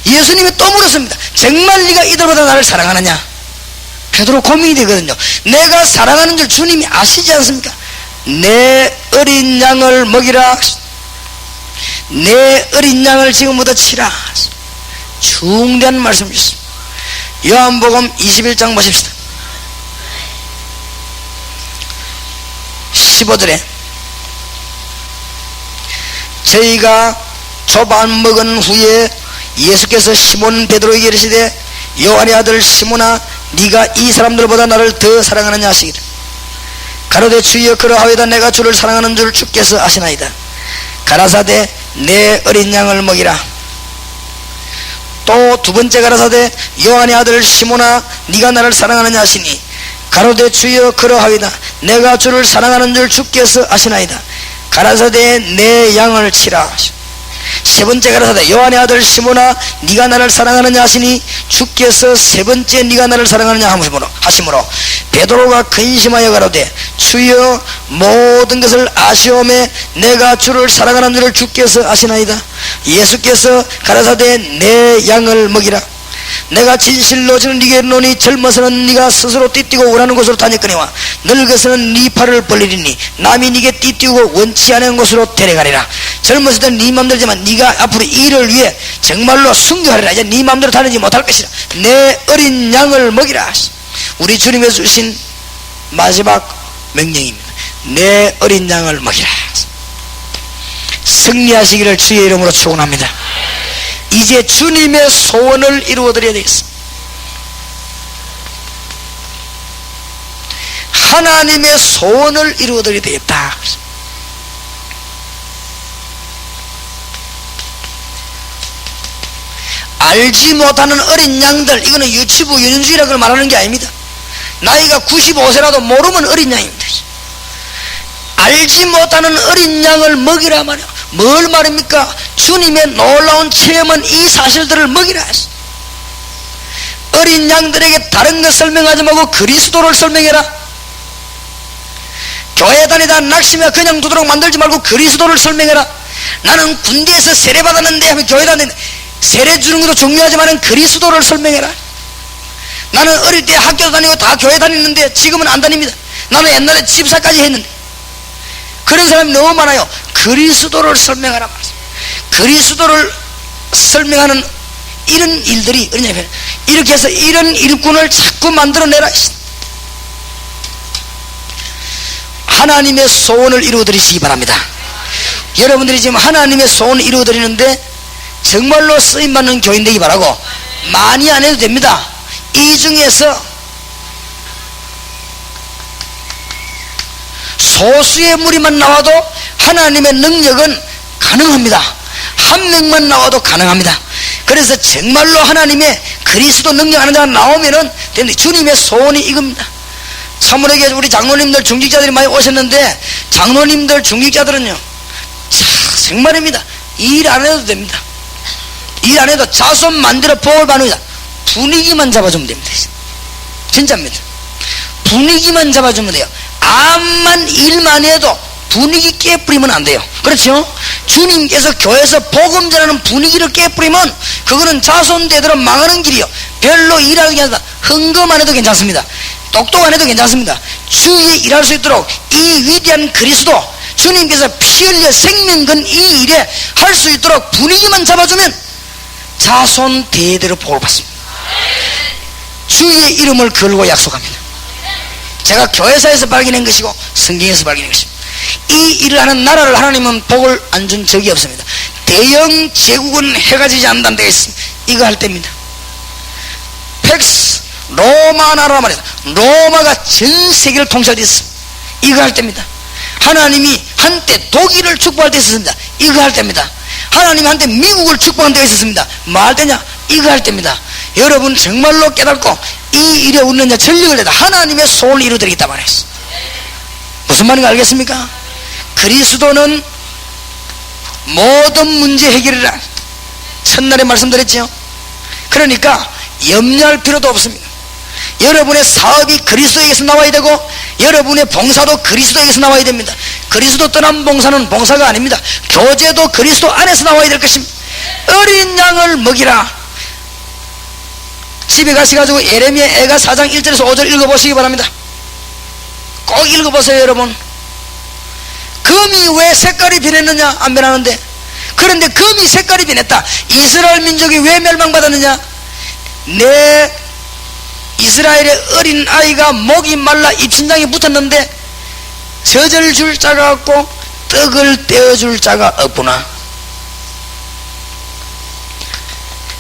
예수님이 또 물었습니다. 정말 네가 이들보다 나를 사랑하느냐? 베드로 고민이 되거든요. 내가 사랑하는 줄 주님이 아시지 않습니까? 내 어린 양을 먹이라. 내 어린 양을 지금부터 치라. 중대한 말씀 주셨습니다. 요한복음 21장 보십시다. 15절에 저희가 조반 먹은 후에 예수께서 시몬 베드로에게 이르시되 요한의 아들 시몬아 네가 이 사람들보다 나를 더 사랑하느냐 하시기를 가로되 주여 그러하오이다 내가 주를 사랑하는 줄 주께서 아시나이다. 가라사대 내 어린 양을 먹이라. 또 두 번째 가라사대 요한의 아들 시몬아 네가 나를 사랑하느냐 하시니 가로되 주여 그러하오이다 내가 주를 사랑하는 줄 주께서 아시나이다. 가라사대 내 양을 치라. 세 번째 가라사대 요한의 아들 시몬아 네가 나를 사랑하느냐 하시니 주께서 세 번째 네가 나를 사랑하느냐 하심으로 베드로가 근심하여 가로되 주여 모든 것을 아시오매 내가 주를 사랑하는 줄을 주께서 아시나이다. 예수께서 가라사대 내 양을 먹이라. 내가 진실로 저는 네게 이르노니 젊어서는 네가 스스로 띠뛰고 원하는 곳으로 다녔거니와 늙어서는 네 팔을 벌리리니 남이 네게 띠뛰고 원치 않은 곳으로 데려가리라. 젊었을 때는 네 맘대로지만 네가 앞으로 이 일을 위해 정말로 순교하리라. 이제 네 맘대로 다니지 못할 것이라. 내 어린 양을 먹이라. 우리 주님께서 주신 마지막 명령입니다. 내 어린 양을 먹이라. 승리하시기를 주의 이름으로 축원합니다. 이제 주님의 소원을 이루어드려야 되겠습니다. 하나님의 소원을 이루어드려야 되겠다. 알지 못하는 어린 양들, 이거는 유치부 유년주의라고 말하는 게 아닙니다. 나이가 95세라도 모르면 어린 양입니다. 알지 못하는 어린 양을 먹이라 말이야. 뭘 말입니까? 주님의 놀라운 체험은 이 사실들을 먹이라 했어. 어린 양들에게 다른 것 설명하지 말고 그리스도를 설명해라. 교회 다니다 낙심해 그냥 두도록 만들지 말고 그리스도를 설명해라. 나는 군대에서 세례 받았는데 하면 교회 다니는데 세례 주는 것도 중요하지만 그리스도를 설명해라. 나는 어릴 때 학교 다니고 다 교회 다녔는데 지금은 안 다닙니다. 나는 옛날에 집사까지 했는데. 그런 사람이 너무 많아요. 그리스도를 설명하라 말이야. 그리스도를 설명하는 이런 일들이 어디냐면 이렇게 해서 이런 일꾼을 자꾸 만들어내라. 하나님의 소원을 이루어드리시기 바랍니다. 여러분들이 지금 하나님의 소원을 이루어드리는데 정말로 쓰임받는 교인 되기 바라고 많이 안 해도 됩니다. 이 중에서 소수의 무리만 나와도 하나님의 능력은 가능합니다. 한 명만 나와도 가능합니다. 그래서 정말로 하나님의 그리스도 능력하는 자가 나오면은 주님의 소원이 이겁니다. 참으로 우리 장로님들 중직자들이 많이 오셨는데 장로님들 중직자들은요 정말입니다. 일 안 해도 됩니다. 일 안 해도 자손 만들어 복을 받는다. 분위기만 잡아주면 됩니다. 진짜입니다. 분위기만 잡아주면 돼요. 암만 일만 해도 분위기 깨뿌리면 안 돼요. 그렇죠? 주님께서 교회에서 복음 전하는 분위기를 깨뿌리면 그거는 자손대대로 망하는 길이요. 별로 일하는 게 아니라 흥거만 해도 괜찮습니다. 똑똑 안 해도 괜찮습니다. 주위에 일할 수 있도록 이 위대한 그리스도 주님께서 피 흘려 생명 건 이 일에 할 수 있도록 분위기만 잡아주면 자손 대대로 복을 받습니다. 주의 이름을 걸고 약속합니다. 제가 교회사에서 발견한 것이고 성경에서 발견한 것입니다. 이 일을 하는 나라를 하나님은 복을 안 준 적이 없습니다. 대영 제국은 해가 지지 않는다는 데가 있습니다. 이거 할 때입니다. 팩스 로마 나라 말이다. 로마가 전 세계를 통치할 때 있습니다. 이거 할 때입니다. 하나님이 한때 독일을 축복할 때 있었습니다. 이거 할 때입니다. 하나님이 한때 미국을 축복한 때가 있었습니다. 뭐 할 때냐? 이거 할 때입니다. 여러분 정말로 깨닫고 이 일에 우리는 전력을 내다 하나님의 소원을 이루어드리겠다 말했어. 무슨 말인가 알겠습니까? 그리스도는 모든 문제 해결이라 첫날에 말씀드렸죠. 그러니까 염려할 필요도 없습니다. 여러분의 사업이 그리스도에게서 나와야 되고 여러분의 봉사도 그리스도에게서 나와야 됩니다. 그리스도 떠난 봉사는 봉사가 아닙니다. 교제도 그리스도 안에서 나와야 될 것입니다. 어린 양을 먹이라. 집에 가셔가지고 예레미야 애가 4장 1절에서 5절 읽어보시기 바랍니다. 꼭 읽어보세요. 여러분, 금이 왜 색깔이 변했느냐? 안 변하는데. 그런데 금이 색깔이 변했다. 이스라엘 민족이 왜 멸망받았느냐? 내 이스라엘의 어린 아이가 목이 말라 입신장에 붙었는데 젖을 줄 자가 없고 떡을 떼어줄 자가 없구나.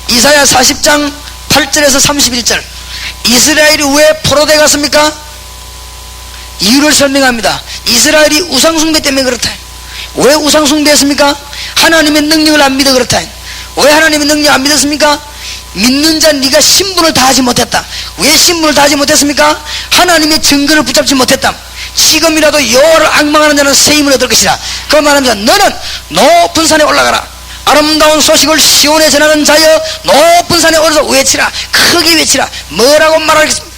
이사야 40장 8절에서 31절. 이스라엘이 왜 포로돼 갔습니까? 이유를 설명합니다. 이스라엘이 우상숭배 때문에 그렇다. 왜 우상숭배했습니까? 하나님의 능력을 안 믿어 그렇다. 왜 하나님의 능력을 안 믿었습니까? 믿는 자 네가 신분을 다하지 못했다. 왜 신분을 다하지 못했습니까? 하나님의 증거를 붙잡지 못했다. 지금이라도 여호와를 앙망하는 자는 새 힘을 얻을 것이라. 그 말합니다. 너는 높은 산에 올라가라. 아름다운 소식을 시온에 전하는 자여 높은 산에 올라서 외치라. 크게 외치라. 뭐라고 말하겠습니까?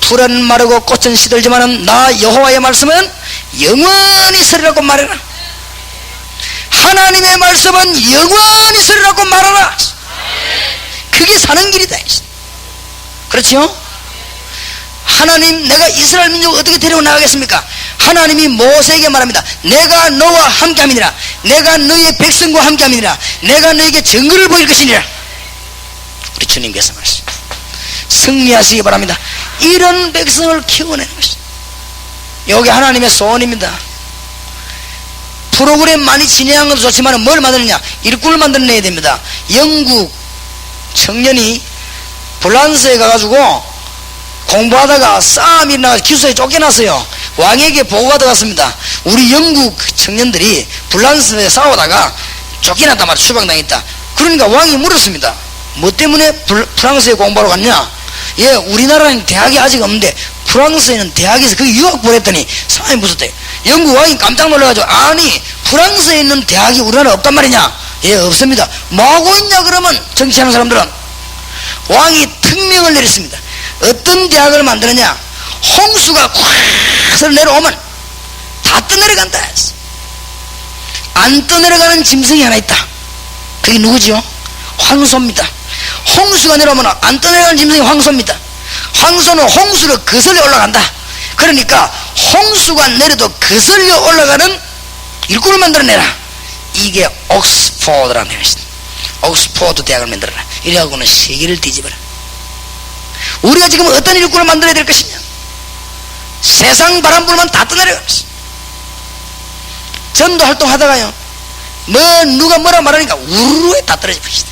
풀은 마르고 꽃은 시들지만은 나 여호와의 말씀은 영원히 서리라고 말해라. 하나님의 말씀은 영원히 서리라고 말하라. 그게 사는 길이다. 그렇죠? 하나님, 내가 이스라엘 민족을 어떻게 데리고 나가겠습니까? 하나님이 모세에게 말합니다. 내가 너와 함께함이니라. 내가 너의 백성과 함께함이니라. 내가 너에게 증거를 보일 것이니라. 우리 주님께서 말씀 승리하시기 바랍니다. 이런 백성을 키워내는 것입니다. 여기 하나님의 소원입니다. 프로그램 많이 진행한 것도 좋지만 뭘 만드느냐? 일꾼을 만들어내야 됩니다. 영국 청년이 프랑스에 가가지고 공부하다가 싸움이 일어나서 기숙사에 쫓겨났어요. 왕에게 보고가 들어갔습니다. 우리 영국 청년들이 프랑스에 싸우다가 쫓겨났단 말이야. 추방당했다. 그러니까 왕이 물었습니다. 뭐 때문에 프랑스에 공부하러 갔냐? 예, 우리나라는 대학이 아직 없는데 프랑스에는 대학에서 그 유학 보냈더니 상황이 무섭대. 영국 왕이 깜짝 놀라가지고, 아니 프랑스에 있는 대학이 우리나라에 없단 말이냐? 예, 없습니다. 뭐하고 있냐? 그러면 정치하는 사람들은 왕이 특명을 내렸습니다. 어떤 대학을 만드느냐? 홍수가 콱 내려오면 다 떠내려간다 했어. 안 떠내려가는 짐승이 하나 있다. 그게 누구지요? 황소입니다. 홍수가 내려오면 안 떠내려가는 짐승이 황소입니다. 황소는 홍수를 거슬려 올라간다. 그러니까 홍수가 내려도 거슬려 올라가는 일꾼을 만들어내라. 이게 옥스포드라는 대학이다. 옥스포드 대학을 만들어라. 이래갖고는 세계를 뒤집어라. 우리가 지금 어떤 일꾼을 만들어야 될 것이냐? 세상 바람 불면 다 떠내려가면서 전도 활동하다가요, 누가 뭐라 말하니까 우르르 다 떨어져 버리시다.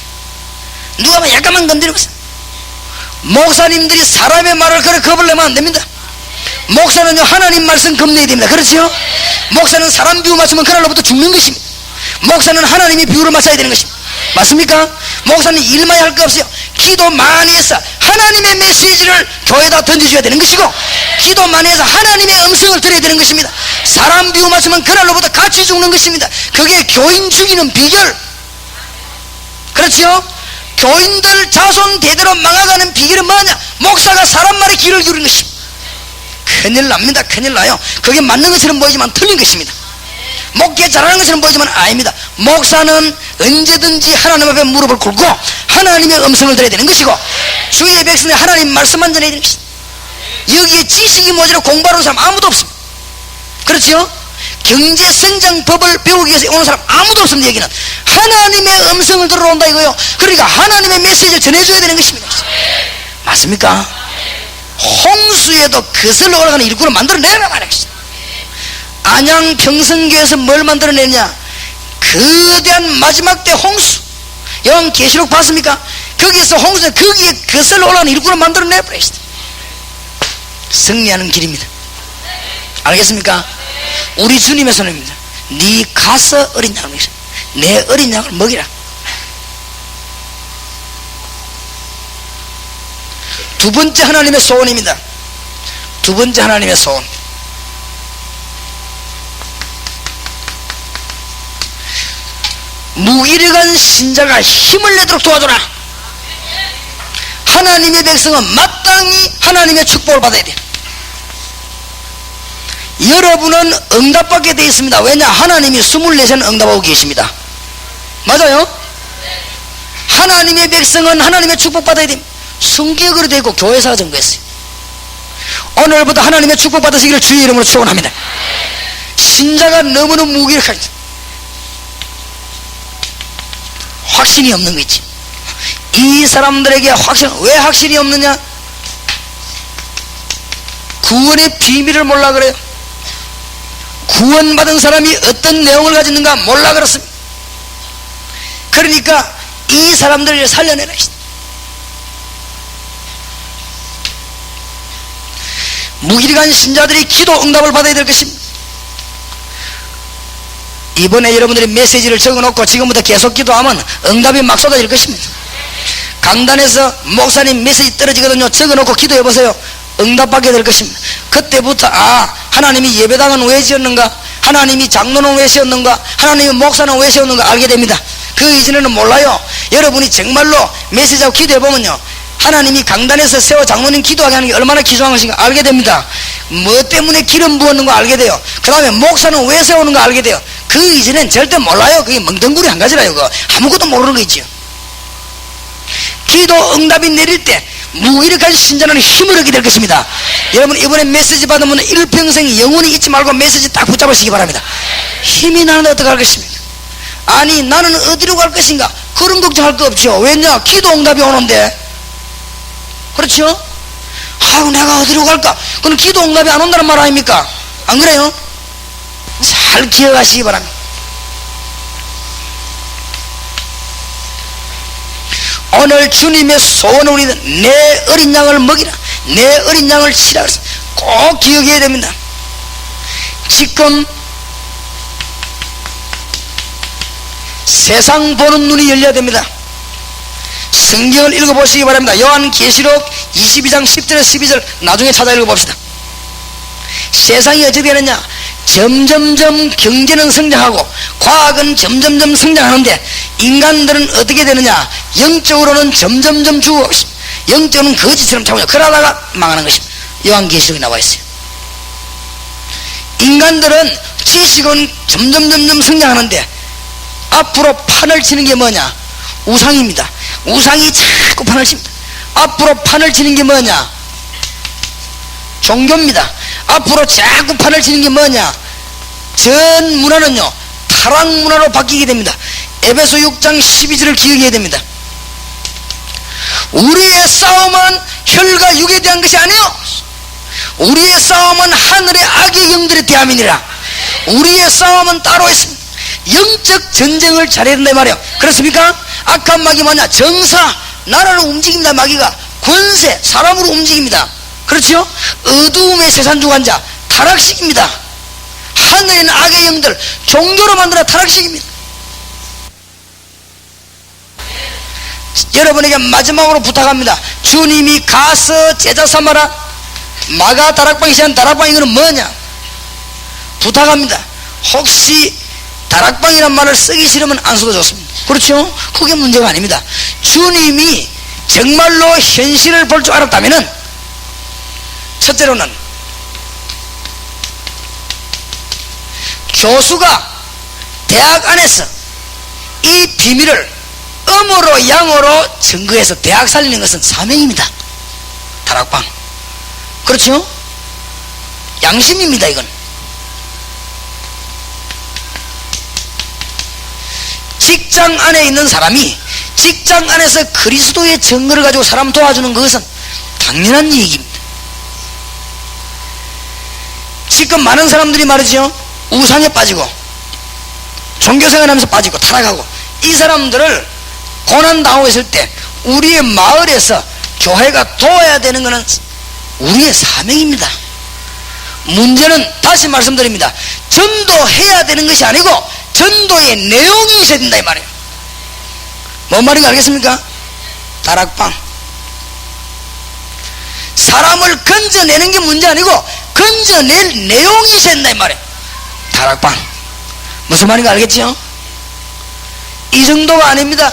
누가 뭐 약간만 건드리고 있어. 목사님들이 사람의 말을 그래 겁을 내면 안 됩니다. 목사는요, 하나님 말씀 겁내야 됩니다. 그렇죠? 목사는 사람 비유 맞추면 그날로부터 죽는 것입니다. 목사는 하나님의 비유를 맞춰야 되는 것입니다. 맞습니까? 목사는 일만 할 거 없어요. 기도 많이 해서 하나님의 메시지를 교회에다 던져줘야 되는 것이고, 기도 많이 해서 하나님의 음성을 들어야 되는 것입니다. 사람 비유 맞추면 그날로부터 같이 죽는 것입니다. 그게 교인 죽이는 비결. 그렇죠? 교인들 자손 대대로 망해가는 비결은 뭐냐? 목사가 사람 말에 귀를 기울이는 것입니다. 큰일 납니다. 큰일 나요. 그게 맞는 것처럼 보이지만 틀린 것입니다. 목회 잘하는 것처럼 보이지만 아닙니다. 목사는 언제든지 하나님 앞에 무릎을 꿇고 하나님의 음성을 들어야 되는 것이고, 주의 백성의 하나님 말씀만 전해야 되는 것입니다. 여기에 지식이 모자라 공부하는 사람 아무도 없습니다. 그렇죠? 경제성장법을 배우기 위해서 오는 사람 아무도 없습니다. 여기는 하나님의 음성을 들어온다 이거요. 그러니까 하나님의 메시지를 전해줘야 되는 것입니다. 맞습니까? 홍수에도 거슬러 올라가는 일꾼을 만들어내라 말이야. 안양 평성교에서 뭘 만들어내냐? 거대한 마지막 때 홍수. 요한 계시록 봤습니까? 거기서 홍수에 거기에 거슬러 올라가는 일꾼을 만들어내버려. 승리하는 길입니다. 알겠습니까? 우리 주님의 손입니다. 네 가서 어린 양을 먹이라. 내 어린 양을 먹이라. 두 번째 하나님의 소원입니다. 두 번째 하나님의 소원. 무기력한 신자가 힘을 내도록 도와줘라. 하나님의 백성은 마땅히 하나님의 축복을 받아야 돼. 여러분은 응답받게 되어 있습니다. 왜냐? 하나님이 24시간 응답하고 계십니다. 맞아요? 하나님의 백성은 하나님의 축복받아야 됩니다. 성경으로 되어 있고 교회사가 증거했어요. 오늘부터 하나님의 축복받으시기를 주의 이름으로 축원합니다. 신자가 너무너무 무기력하다. 확신이 없는 거 있지. 이 사람들에게 왜 확신이 없느냐? 구원의 비밀을 몰라 그래요. 구원받은 사람이 어떤 내용을 가지는가 몰라 그렇습니다. 그러니까 이 사람들을 살려내라. 무기력한 신자들이 기도 응답을 받아야 될 것입니다. 이번에 여러분들이 메시지를 적어놓고 지금부터 계속 기도하면 응답이 막 쏟아질 것입니다. 강단에서 목사님 메시지 떨어지거든요. 적어놓고 기도해보세요. 응답받게 될 것입니다. 그때부터 하나님이 예배당은 왜 지었는가, 하나님이 장로는 왜 세웠는가, 하나님이 목사는 왜 세웠는가 알게 됩니다. 그 이전에는 몰라요. 여러분이 정말로 메시지하고 기도해보면요, 하나님이 강단에서 세워 장로님 기도하게 하는 게 얼마나 귀중한 것인가 알게 됩니다. 뭐 때문에 기름 부었는가 알게 돼요. 그 다음에 목사는 왜 세우는가 알게 돼요. 그 이전엔 절대 몰라요. 그게 멍텅구리 한 가지라요. 그거 아무것도 모르는 거 있죠. 기도 응답이 내릴 때 무기력한 신자는 힘을 얻게 될 것입니다. 여러분 이번에 메시지 받으면 일평생 영원히 잊지 말고 메시지 딱 붙잡으시기 바랍니다. 힘이 나는데 어떻게 할 것입니까? 아니 나는 어디로 갈 것인가 그런 걱정할 거 없죠. 왜냐? 기도 응답이 오는데. 그렇죠? 아유 내가 어디로 갈까? 그건 기도 응답이 안 온다는 말 아닙니까? 안 그래요? 잘 기억하시기 바랍니다. 오늘 주님의 소원은 우리는 내 어린 양을 먹이라, 내 어린 양을 치라. 꼭 기억해야 됩니다. 지금 세상 보는 눈이 열려야 됩니다. 성경을 읽어보시기 바랍니다. 요한계시록 22장 10절에서 12절 나중에 찾아 읽어봅시다. 세상이 어떻게 되느냐? 점점점 경제는 성장하고 과학은 점점점 성장하는데 인간들은 어떻게 되느냐? 영적으로는 점점점 죽어가고 있습니다. 영적으로는 거지처럼 자고 그러다가 망하는 것입니다. 요한계시록에 나와 있어요. 인간들은 지식은 점점점 성장하는데 앞으로 판을 치는 게 뭐냐? 우상입니다. 우상이 자꾸 판을 칩니다. 앞으로 판을 치는 게 뭐냐? 종교입니다. 앞으로 자꾸 판을 치는 게 뭐냐? 전 문화는요 타락 문화로 바뀌게 됩니다. 에베소 6장 12절을 기억해야 됩니다. 우리의 싸움은 혈과 육에 대한 것이 아니요, 우리의 싸움은 하늘의 악의 영들에 대함이니라. 우리의 싸움은 따로 있습니다. 영적 전쟁을 잘해야 된다 말이에요. 그렇습니까? 악한 마귀 뭐냐? 정사, 나라를 움직입니다. 마귀가 권세, 사람으로 움직입니다. 그렇죠? 어두움의 세상 주관자, 타락식입니다. 하늘에 있는 악의 영들, 종교로 만들어 타락식입니다. 여러분에게 마지막으로 부탁합니다. 주님이 가서 제자 삼아라. 마가 다락방이 시한 다락방, 이거는 뭐냐? 부탁합니다. 혹시 다락방이란 말을 쓰기 싫으면 안 써도 좋습니다. 그렇죠? 그게 문제가 아닙니다. 주님이 정말로 현실을 볼 줄 알았다면은, 첫째로는 교수가 대학 안에서 이 비밀을 음으로 양으로 증거해서 대학 살리는 것은 사명입니다. 다락방. 그렇죠? 양심입니다. 이건 직장 안에 있는 사람이 직장 안에서 그리스도의 증거를 가지고 사람 도와주는 것은 당연한 얘기입니다. 지금 많은 사람들이 말이죠, 우상에 빠지고 종교생활하면서 빠지고 타락하고, 이 사람들을 고난당하고 있을 때 우리의 마을에서 교회가 도와야 되는 것은 우리의 사명입니다. 문제는 다시 말씀드립니다. 전도해야 되는 것이 아니고 전도의 내용이 있어야 된다 이 말이에요. 뭔 말인지 알겠습니까? 다락방, 사람을 건져내는 게 문제 아니고 건져낼 내용이 있어야 된다 이 말이에요. 다락방 무슨 말인지 알겠죠? 이 정도가 아닙니다.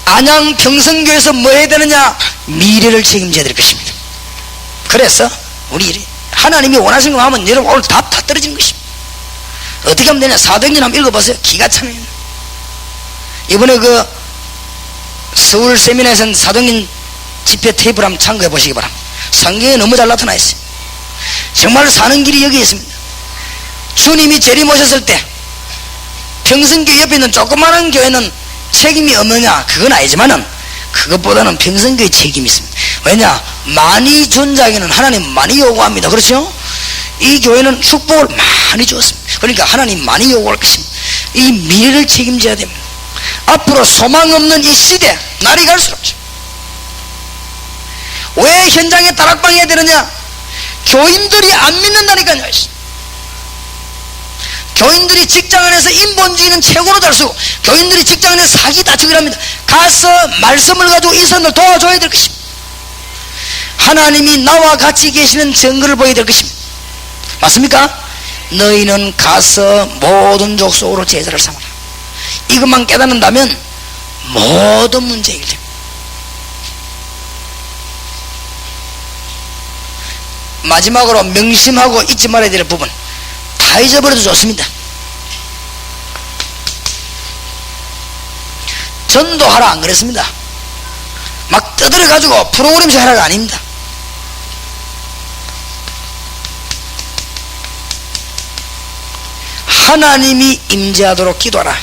안양 평성교에서 뭐 해야 되느냐? 미래를 책임져야 될 것입니다. 그래서 우리 하나님이 원하시는 거 하면 여러분 오늘 답 다 떨어지는 것입니다. 어떻게 하면 되냐? 사도행전 한번 읽어보세요. 기가 차네요. 이번에 그 서울 세미나에서는 사도행전 집회 테이프를 한번 참고해 보시기 바랍니다. 성경에 너무 잘 나타나 있어요. 정말 사는 길이 여기 있습니다. 주님이 재림오셨을 때 평성교 옆에 있는 조그마한 교회는 책임이 없느냐? 그건 아니지만은 그것보다는 평성교의 책임이 있습니다. 왜냐? 많이 준 자에게는 하나님 많이 요구합니다. 그렇죠? 이 교회는 축복을 많이 줬습니다. 그러니까 하나님 많이 요구할 것입니다. 이 미래를 책임져야 됩니다. 앞으로 소망 없는 이 시대, 날이 갈수록. 왜 현장에 다락방 해야 되느냐? 교인들이 안 믿는다니까요. 교인들이 직장 안에서 인본주의는 최고로 잘 쓰고, 교인들이 직장 안에서 사기 다치기를 합니다. 가서 말씀을 가지고 이 사람들 도와줘야 될 것입니다. 하나님이 나와 같이 계시는 증거를 보여야 될 것입니다. 맞습니까? 너희는 가서 모든 족속으로 제자를 삼아라. 이것만 깨닫는다면 모든 문제 해결됩니다. 마지막으로 명심하고 잊지 말아야 될 부분, 다 잊어버려도 좋습니다. 전도하라 안 그랬습니다. 막 떠들어 가지고 프로그램식 하라가 아닙니다. 하나님이 임재하도록 기도하라.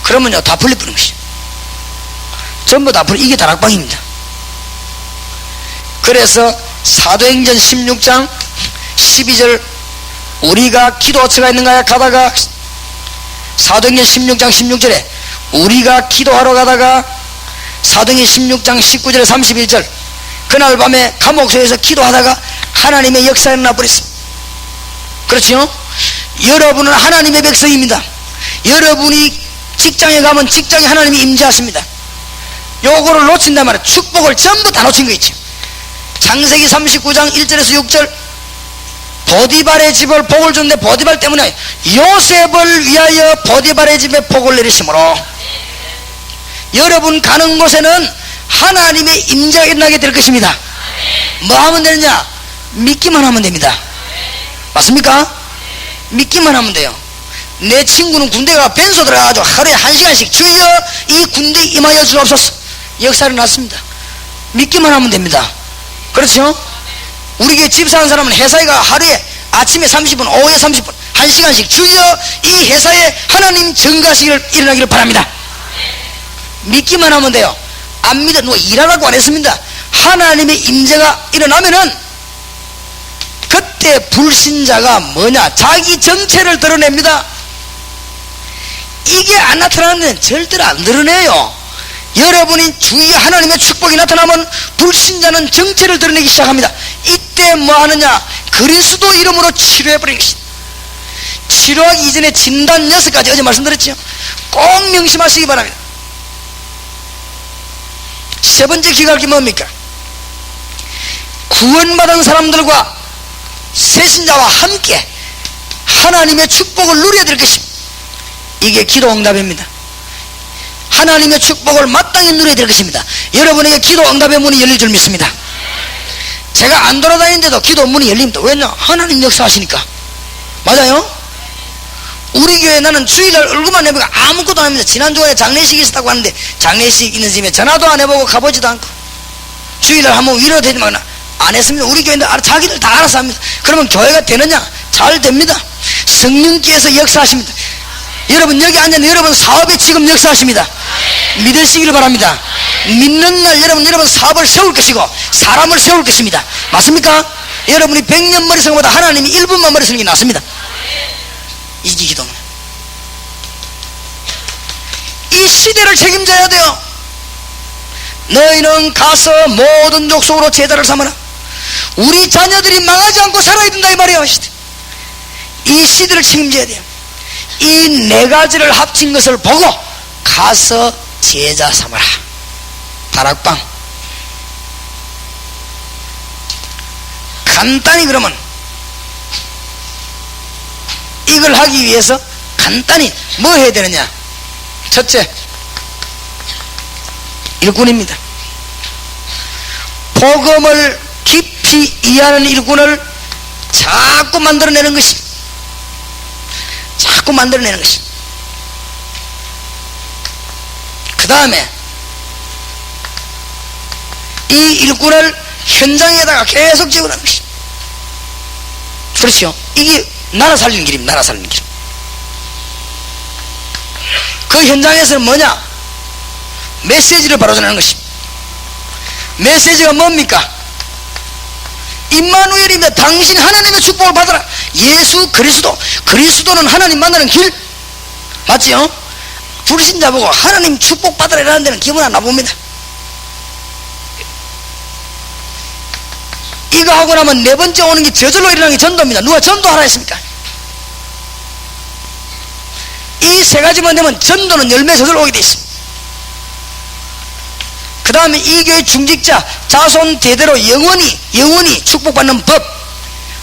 그러면요 다 풀려버리는 것이죠. 전부 다 풀려. 이게 다락방입니다. 그래서 사도행전 16장 12절 우리가 기도처가 있는가 가다가, 사도행전 16장 16절에 우리가 기도하러 가다가, 사도행전 16장 19절에 31절 그날 밤에 감옥소에서 기도하다가 하나님의 역사가 나버렸습니다. 그렇죠? 여러분은 하나님의 백성입니다. 여러분이 직장에 가면 직장에 하나님이 임재하십니다. 요거를 놓친단 말이에요. 축복을 전부 다 놓친 거 있죠. 창세기 39장 1절에서 6절 보디발의 집을 복을 줬는데 보디발 때문에 요셉을 위하여 보디발의 집에 복을 내리심으로, 여러분 가는 곳에는 하나님의 임재가 일어나게 될 것입니다. 뭐 하면 되느냐? 믿기만 하면 됩니다. 맞습니까? 믿기만 하면 돼요. 내 친구는 군대가 벤소 들어가가지고 하루에 1시간씩 주여 이 군대에 임하여 주옵소서 역사를 났습니다. 믿기만 하면 됩니다. 그렇죠? 우리 교회 집사하는 사람은 회사에 가 하루에 아침에 30분, 오후에 30분, 1시간씩 주여 이 회사에 하나님 증가하시기를 일어나기를 바랍니다. 믿기만 하면 돼요. 안 믿어 누가 일하라고 안 했습니다. 하나님의 임재가 일어나면은 그때 불신자가 뭐냐? 자기 정체를 드러냅니다. 이게 안 나타나면 절대로 안 드러내요. 여러분이 주위에 하나님의 축복이 나타나면 불신자는 정체를 드러내기 시작합니다. 이때 뭐 하느냐? 그리스도 이름으로 치료해버리는 것입니다. 치료하기 이전에 진단 6가지 어제 말씀드렸죠. 꼭 명심하시기 바랍니다. 세 번째 기각이 뭡니까? 구원받은 사람들과 새신자와 함께 하나님의 축복을 누려야 될 것입니다. 이게 기도 응답입니다. 하나님의 축복을 마땅히 누려야 될 것입니다. 여러분에게 기도 응답의 문이 열릴 줄 믿습니다. 제가 안 돌아다니는데도 기도 문이 열립니다. 왜냐? 하나님 역사하시니까. 맞아요? 우리 교회 나는 주일날 얼굴만 내보고 아무것도 안 합니다. 지난주에 장례식이 있었다고 하는데 장례식 있는 집에 전화도 안 해보고 가보지도 않고, 주일날 한번 위로되지만 안 했습니다. 우리 교회는 자기들 다 알아서 합니다. 그러면 교회가 되느냐? 잘 됩니다. 성령께서 역사하십니다. 여러분 여기 앉아있는 여러분 사업에 지금 역사하십니다. 믿으시기를 바랍니다. 믿는 날 여러분 사업을 세울 것이고 사람을 세울 것입니다. 맞습니까? 여러분이 100년 머리 쓰는 것보다 하나님이 1분만 머리 쓰는 게 낫습니다. 이 기도는 이 시대를 책임져야 돼요. 너희는 가서 모든 족속으로 제자를 삼아라. 우리 자녀들이 망하지 않고 살아야 된다 이 말이에요. 이 시대를 책임져야 돼요. 이 네 가지를 합친 것을 보고 가서 제자 삼아라. 다락방 간단히 그러면 이걸 하기 위해서 간단히 뭐 해야 되느냐. 첫째, 일꾼입니다. 복음을 깊이 이해하는 일꾼을 자꾸 만들어내는 것이, 자꾸 만들어내는 것이. 그 다음에 이 일꾼을 현장에다가 계속 집어넣는 것이. 그렇죠. 이게 나라 살리는 길입니다. 나라 살리는 길. 그 현장에서는 뭐냐? 메시지를 바로 전하는 것이. 메시지가 뭡니까? 임마누엘입니다. 당신 하나님의 축복을 받아라. 예수 그리스도는 하나님 만나는 길. 맞지요? 불신자 보고 하나님 축복 받아라 이라는 데는 기분 안 나봅니다. 이거 하고 나면 네 번째 오는 게 저절로 일어나는 게 전도입니다. 누가 전도하라 했습니까? 이 세 가지만 되면 전도는 열매 저절로 오게 돼 있습니다. 그 다음에 이 교회 중직자 자손 대대로 영원히 축복받는 법,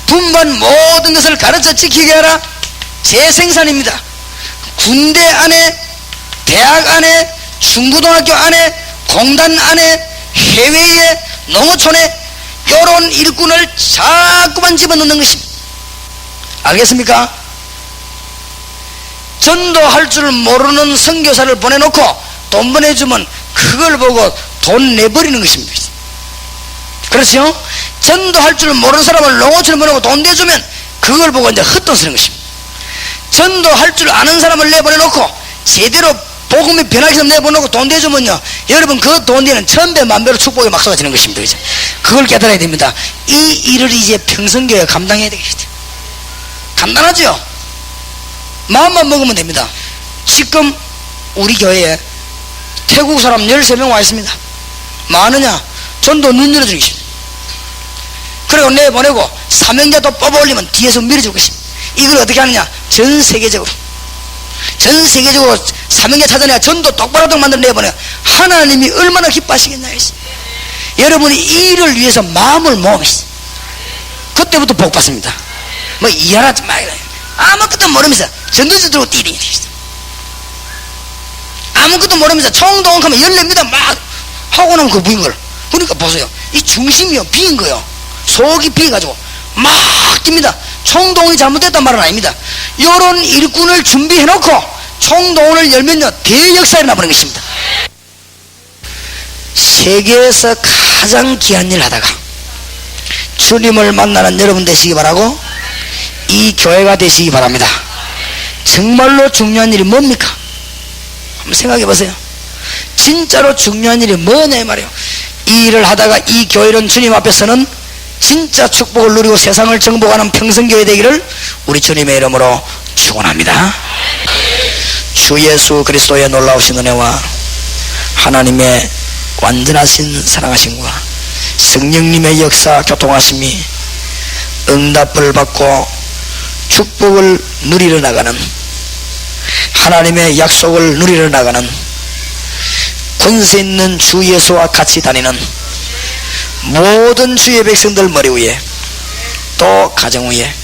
분반 모든 것을 가르쳐 지키게 하라. 재생산입니다. 군대 안에, 대학 안에, 중고등학교 안에, 공단 안에, 해외에, 농어촌에 이런 일꾼을 자꾸만 집어넣는 것입니다. 알겠습니까? 전도할 줄 모르는 선교사를 보내놓고 돈 보내주면 그걸 보고 돈 내버리는 것입니다. 그렇죠? 전도할 줄 모르는 사람을 농어촌에 보내고 돈 내주면 그걸 보고 이제 헛돈 쓰는 것입니다. 전도할 줄 아는 사람을 내보내놓고 제대로 복음이 변하기 전에 내보내놓고 돈 내주면요, 여러분 그 돈 내는 1000배 만배로 축복이 막 쏟아지는 것입니다. 그죠? 그걸 깨달아야 됩니다. 이 일을 이제 평성교회가 감당해야 되겠죠. 간단하죠? 마음만 먹으면 됩니다. 지금 우리 교회에 태국 사람 13명 와 있습니다. 많으냐? 전도 눈 열어주는 것입니다. 그리고 내보내고 사명자 또 뽑아 올리면 뒤에서 밀어줄 것입니다. 이걸 어떻게 하느냐? 전 세계적으로 사명자 찾아내야 전도 똑바로 만들어 내보내요. 하나님이 얼마나 기뻐하시겠나 했어요. 여러분이 이 일을 위해서 마음을 모으시죠. 그때부터 복 받습니다. 뭐 이해하지 말아요. 아무것도 모르면서 전도지 들고 뛰는 일이 있어. 아무것도 모르면서 총동원하면 열립니다. 막 하고 나면 그 부인 걸. 그러니까 보세요. 이 중심이요, 비인 거요. 속이 비가지고 막 뜁니다. 총동원이 잘못됐단 말은 아닙니다. 이런 일꾼을 준비해놓고 총동원을 열면요, 대역사에 나버리는 것입니다. 세계에서 가장 귀한 일 하다가 주님을 만나는 여러분 되시기 바라고, 이 교회가 되시기 바랍니다. 정말로 중요한 일이 뭡니까? 한번 생각해 보세요. 진짜로 중요한 일이 뭐냐 말이에요. 이 일을 하다가 이 교회는 주님 앞에서는 진짜 축복을 누리고 세상을 정복하는 평생교회 되기를 우리 주님의 이름으로 축원합니다. 주 예수 그리스도의 놀라우신 은혜와 하나님의 완전하신 사랑하심과 성령님의 역사 교통하심이 응답을 받고 축복을 누리러 나가는, 하나님의 약속을 누리러 나가는 권세 있는 주 예수와 같이 다니는 모든 주의 백성들 머리 위에 또 가정 위에